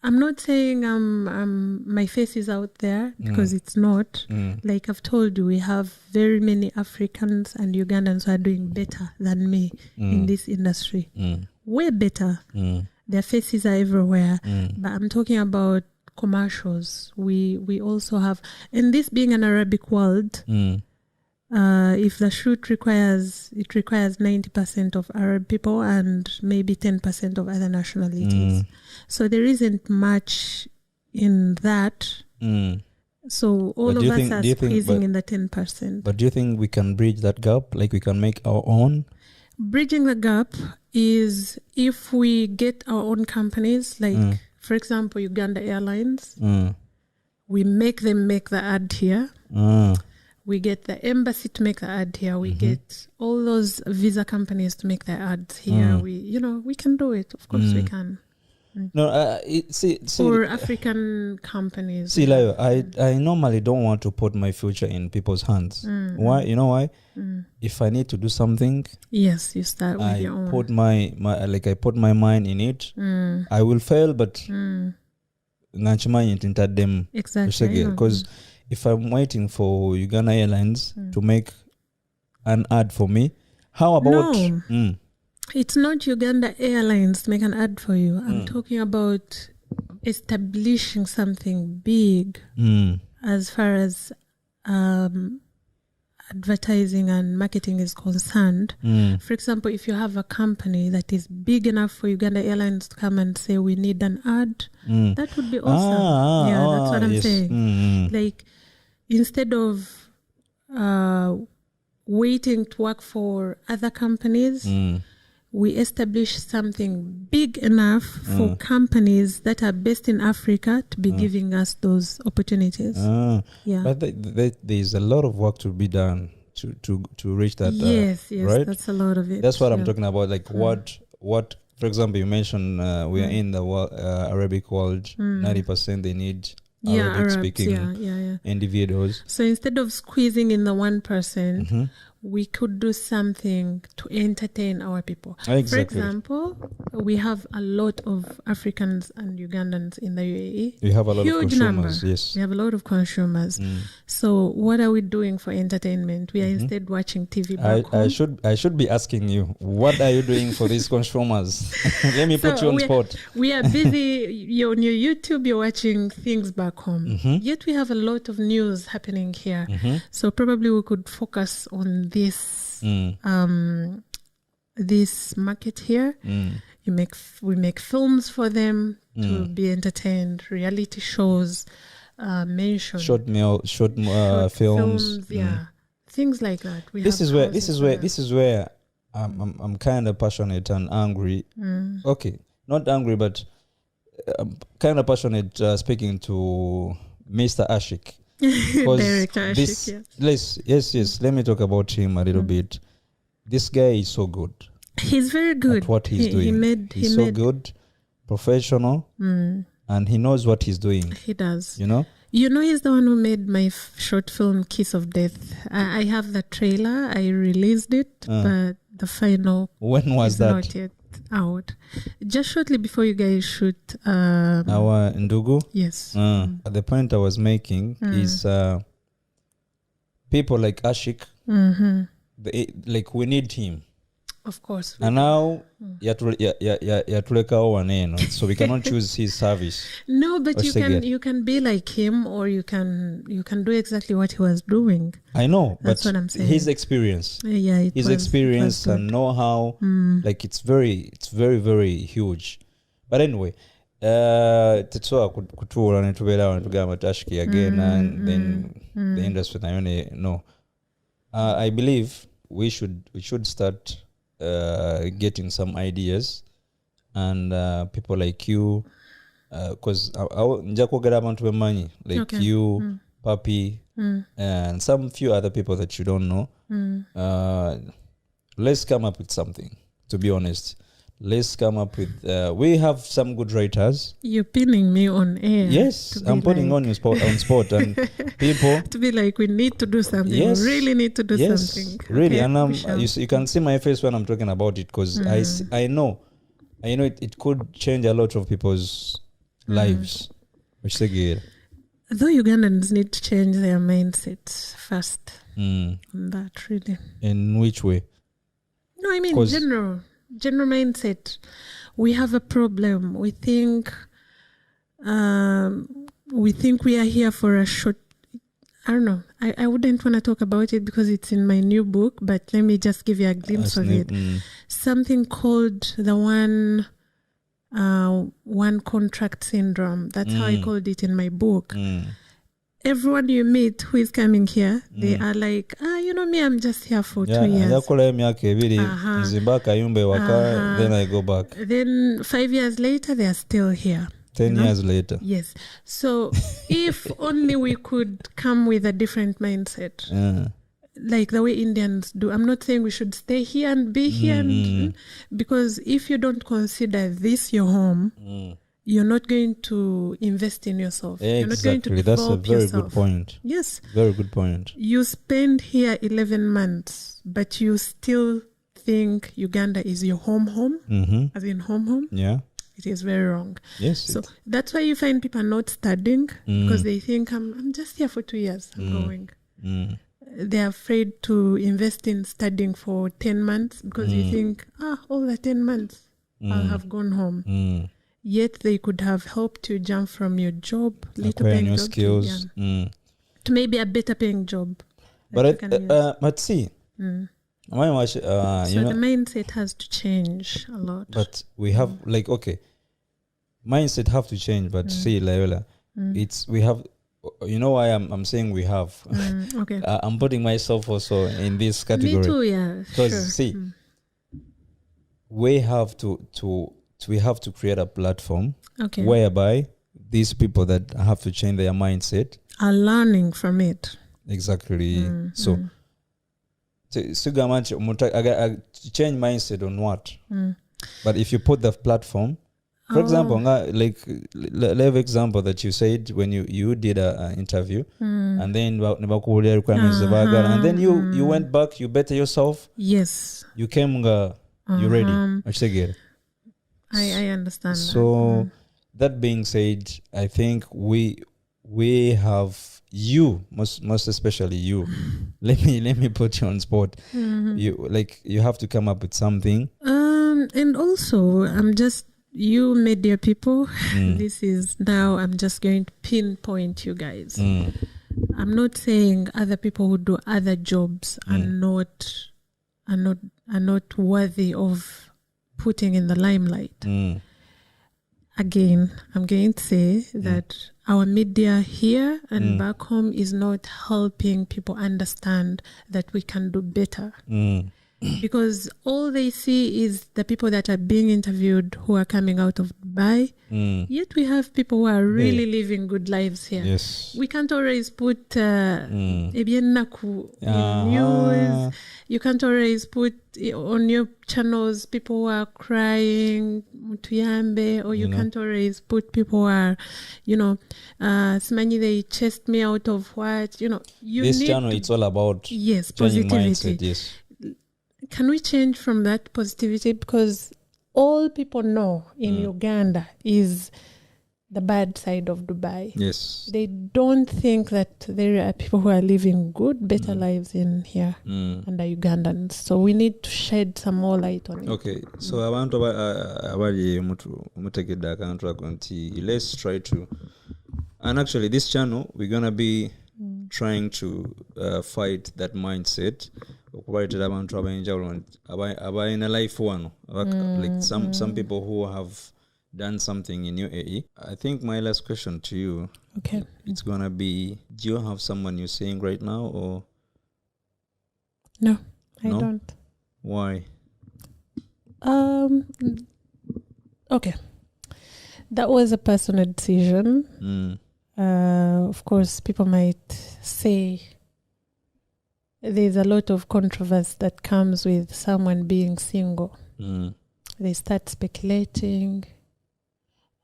I'm not saying my face is out there, because it's not. Like I've told you, we have very many Africans and Ugandans who are doing better than me in this industry. Way better. Their faces are everywhere. But I'm talking about commercials. We also have, and this being an Arabic world, if the shoot requires 90% of Arab people and maybe 10% of other nationalities. So there isn't much in that. So all of us are squeezing in the 10%. But do you think we can bridge that gap? Like we can make our own? Bridging the gap is if we get our own companies, like for example, Uganda Airlines, we make them make the ad here. We get the embassy to make the ad here. We get all those visa companies to make their ads here. We can do it. Of course we can. No, see, or African companies. See, Layo, I normally don't want to put my future in people's hands. Why? You know why? If I need to do something, yes, you start with your own. Put my I put my mind in it. I will fail, but exactly. Because if I'm waiting for Uganda Airlines to make an ad for me, how about? No. It's not Uganda Airlines to make an ad for you. I'm talking about establishing something big as far as advertising and marketing is concerned. For example, if you have a company that is big enough for Uganda Airlines to come and say, we need an ad, that would be awesome. That's what I'm saying. Like, instead of waiting to work for other companies, we establish something big enough for companies that are based in Africa to be giving us those opportunities. But there's a lot of work to be done to reach that. Yes, right? That's a lot of it. That's what I'm talking about. Like what, for example, you mentioned we are in the Arabic world. 90% they need Arabic speaking individuals. So instead of squeezing in the 1%, we could do something to entertain our people. Exactly. For example, we have a lot of Africans and Ugandans in the UAE. We have a lot Huge of consumers. Number. Yes, we have a lot of consumers. So what are we doing for entertainment? We are instead watching TV back home. I should be asking you, what are you doing for these consumers? Let me put you on spot. We are busy. You're on your YouTube. You're watching things back home. Yet we have a lot of news happening here. So probably we could focus on this this market here. We make films for them to be entertained, reality shows, short films, things like that. This is where I'm kind of passionate and angry. Okay, not angry, but I'm kind of passionate speaking to Mr. Ashik. Director Ashik, yes. Let me talk about him a little bit. This guy is so good. He's very good at what he's doing. He's so good, professional, and he knows what he's doing. He does. You know, he's the one who made my short film Kiss of Death. I have the trailer. I released it, but the final when was is that? Not yet out. Just shortly before you guys shoot our Ndugu. Yes. At the point I was making is people like Ashik. We need him. Of course. And now so we cannot choose his service. No, but you can be like him, or you can do exactly what he was doing. I know, that's but what I'm saying. His experience, his experience and know-how, like it's very, very huge. But anyway, again, and then the industry. No, I believe we should start getting some ideas, and people like you, because like you, Papi, and some few other people that you don't know. Let's come up with something. To be honest, let's come up with. We have some good writers. You're pinning me on air. Yes, I'm putting on spot, and people to be like, we need to do something. Yes, we really need to do something. Really, okay, and you can see my face when I'm talking about it, because I know it could change a lot of people's lives. Though Ugandans need to change their mindsets first. On that, really. In which way? No, I mean general mindset. we have a problem. We think we are here for a short. I don't know. I wouldn't want to talk about it because it's in my new book, but let me just give you a glimpse of it. Something called the one contract syndrome. That's how I called it in my book. Everyone you meet who is coming here, they are like, you know me, I'm just here for 2 years. Then I go back. Then 5 years later, they are still here. 10 years later. Yes. So if only we could come with a different mindset, like the way Indians do. I'm not saying we should stay here and be here, because if you don't consider this your home, you're not going to invest in yourself. Exactly. You're not going to That's a very yourself. Good point. Yes. Very good point. You spend here 11 months, but you still think Uganda is your home, as in home. Yeah. It is very wrong. Yes. So that's why you find people not studying because they think I'm just here for 2 years. I'm going. They're afraid to invest in studying for 10 months because you think, all the 10 months I'll have gone home. Yet they could have helped you jump from your job, little paying new job skills, to maybe a better paying job. But see. So the mindset has to change a lot. But we have mindset have to change. But see, Layola, we have. You know why I'm saying we have. Okay. I'm putting myself also in this category. Me too, yeah. Because see, we have to create a platform whereby these people that have to change their mindset are learning from it. Exactly. So change mindset on what? But if you put the platform, for example, like example that you said when you did an interview, and then and then you went back, you better yourself. Yes. You came, you ready. I understand. So that being said, I think we have you, most especially you. Let me put you on spot. You have to come up with something. And also you media people, this is now I'm just going to pinpoint you guys. I'm not saying other people who do other jobs are not worthy of putting in the limelight. Again, I'm going to say that our media here and back home is not helping people understand that we can do better. Because all they see is the people that are being interviewed who are coming out of Dubai. Yet we have people who are really living good lives here. Yes. We can't always put news. You can't always put on your channels people who are crying, mutuyambe, or you can't always put people who are, Simani, they chased me out of what, This channel, it's all about positivity. Mindset, yes. Can we change from that positivity? Because all people know in Uganda is the bad side of Dubai. Yes. They don't think that there are people who are living good, better lives in here under Ugandans. So we need to shed some more light on it. Okay. So I want to let's try to, and actually this channel we're gonna be trying to fight that mindset. Like some people who have done something in UAE. I think my last question to you, it's gonna be: do you have someone you're seeing right now, or no? I don't. Why? Okay, that was a personal decision. Of course, people might say there's a lot of controversy that comes with someone being single. They start speculating.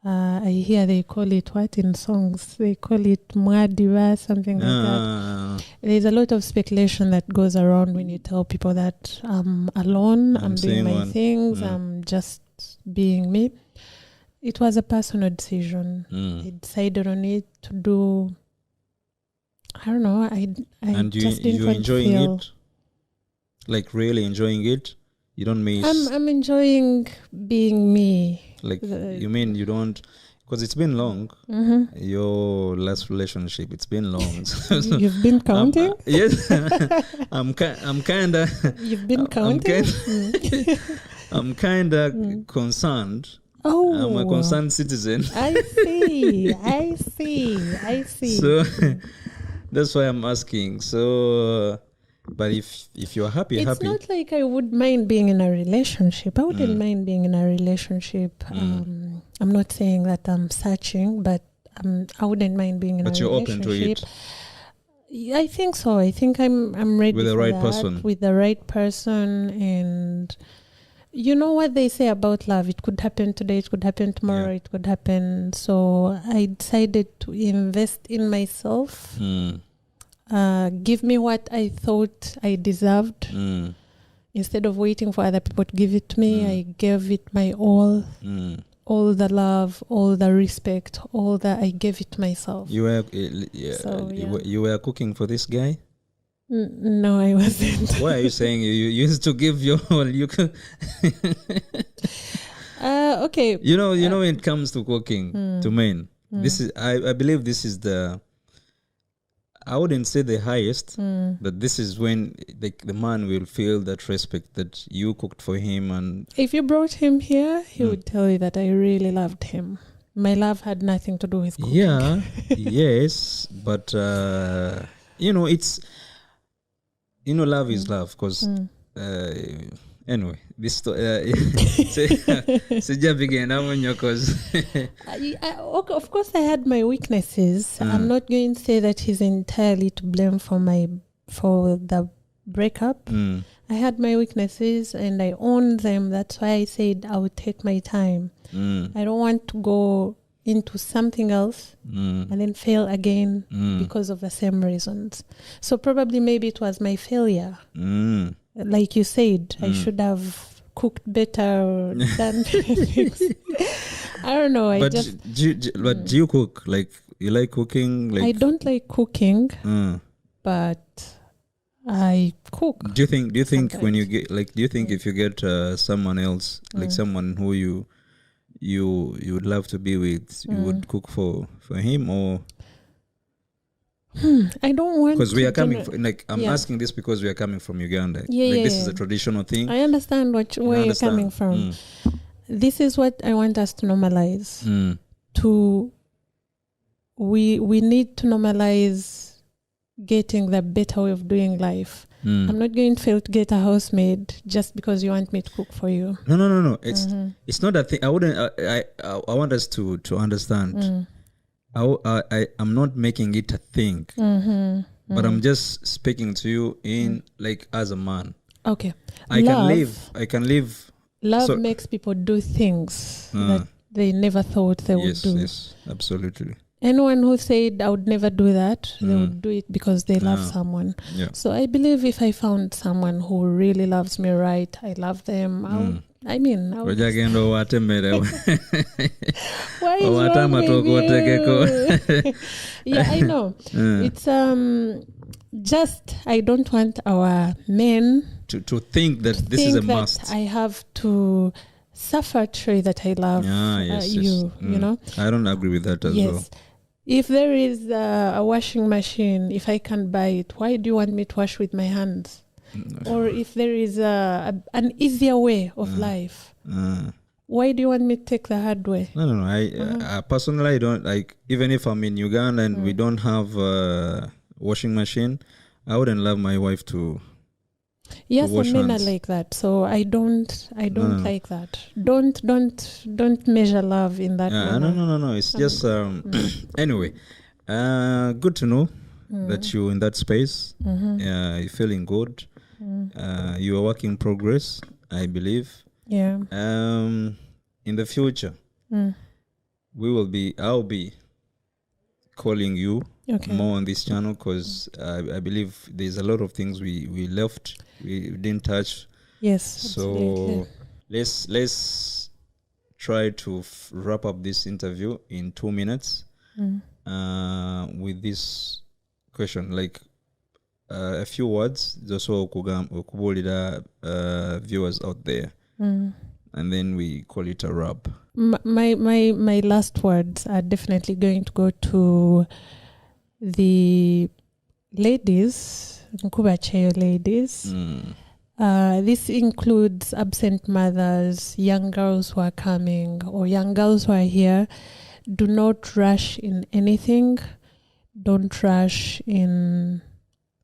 I hear they call it what in songs? They call it mwadiwa, something like that. There's a lot of speculation that goes around when you tell people that I'm alone, I'm doing my things, I'm just being me. It was a personal decision. I decided on it to do. I don't know. I and just you didn't enjoying feel it, like really enjoying it. You don't miss. I'm enjoying being me. Like you mean you don't? Because it's been long. Your last relationship, it's been long. You've been counting? Yes, I'm kind of. You've been counting? I'm kind of concerned. Oh, I'm a concerned citizen. I see. So that's why I'm asking. So, but if you're happy, it's not like I would mind being in a relationship. I wouldn't mind being in a relationship. I'm not saying that I'm searching, but I wouldn't mind being in a relationship. But you're open to it. I think so. I think I'm ready with the for right that, person. With the right person, and you know what they say about love. It could happen today. It could happen tomorrow. It could happen. So I decided to invest in myself. Give me what I thought I deserved. Instead of waiting for other people to give it to me, I gave it my all. All the love, all the respect, all that I gave it to myself. You were, you were cooking for this guy? No, I wasn't. Why are you saying you used to give your all? You could. Okay. You know, when it comes to cooking to men, this is I believe this is the. I wouldn't say the highest, but this is when the man will feel that respect that you cooked for him. And if you brought him here, he would tell you that I really loved him. My love had nothing to do with cooking. Yeah, yes, but it's love is love because. Anyway, this of course I had my weaknesses. I'm not going to say that he's entirely to blame for the breakup. I had my weaknesses and I owned them. That's why I said I would take my time. I don't want to go into something else and then fail again because of the same reasons. So probably maybe it was my failure. Like you said, I should have cooked better or done things. I don't know. But do you cook? Like you like cooking? Like I don't like cooking, but I cook. Do you think sometimes. When you get do you think if you get someone else, like someone who you would love to be with, you would cook for him or? I don't want because we are coming I'm asking this because we are coming from Uganda. This is a traditional thing. I understand where you're coming from. This is what I want us to normalize. We need to normalize getting the better way of doing life. I'm not going to fail to get a housemaid just because you want me to cook for you. No. It's not that thing. I wouldn't. I want us to understand. I'm not making it a thing, but I'm just speaking to you in as a man. Okay. I can live. Love makes people do things that they never thought they would do. Yes, absolutely. Anyone who said I would never do that, they would do it because they love someone. Yeah. So I believe if I found someone who really loves me right, I love them. I mean, why is wrong with you? Yeah, I know. It's just I don't want our men to think that this is a must. I have to suffer tray that I love you. You know, I don't agree with that as well. If there is a washing machine, if I can buy it, why do you want me to wash with my hands? Or if there is an easier way of life, why do you want me to take the hard way? No. I personally don't even if I'm in Uganda and we don't have a washing machine, I wouldn't love my wife to. Yes, and men are like that. So I don't like that. Don't measure love in that way. No. It's just anyway. Good to know that you're in that space. You're feeling good. You are work in progress, I believe. Yeah. In the future, I'll be calling you more on this channel because I believe there's a lot of things we didn't touch. Yes. So let's try to wrap up this interview in 2 minutes with this question. a few words just so okubulira viewers out there, and then we call it a wrap. My last words are definitely going to go to the ladies, Nkubacheyo ladies. This includes absent mothers, young girls who are coming, or young girls who are here. Do not rush in anything. Don't rush in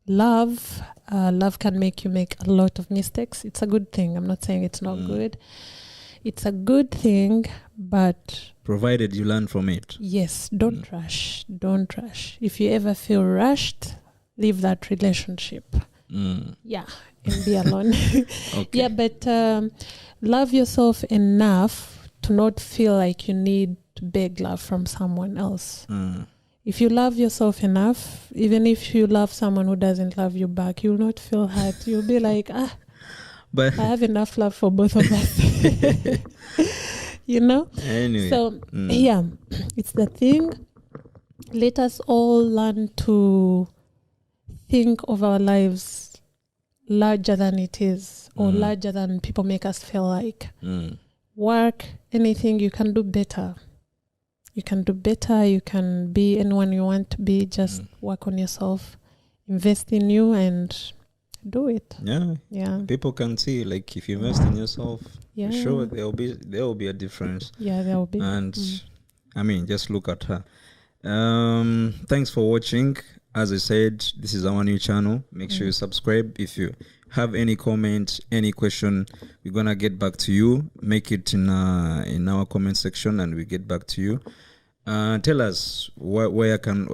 love. Love can make you make a lot of mistakes. It's a good thing. I'm not saying it's not good. It's a good thing, but provided you learn from it. Yes, don't rush. Don't rush. If you ever feel rushed, leave that relationship. Yeah, and be alone. Okay. Yeah, but love yourself enough to not feel like you need to beg love from someone else. If you love yourself enough, even if you love someone who doesn't love you back, you'll not feel hurt. You'll be like, but I have enough love for both of us. You know? Anyway. So, yeah, it's the thing. Let us all learn to think of our lives larger than it is, or larger than people make us feel like. Work, anything, you can do better. You can do better. You can be anyone you want to be. Just work on yourself, invest in you, and do it. Yeah. People can see, like, if you invest in yourself, for sure there will be a difference. Yeah, there will be. And I mean, just look at her. Thanks for watching. As I said, this is our new channel. Make sure you subscribe. If you have any comment, any question, we're gonna get back to you. Make it in our comment section, and we get back to you. Tell us where can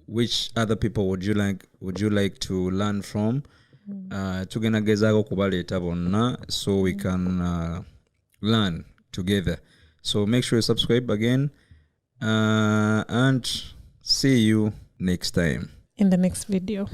which other people would you like to learn from? Tugenagezako kubaleta bonna so we can learn together. So make sure you subscribe again, and see you next time in the next video.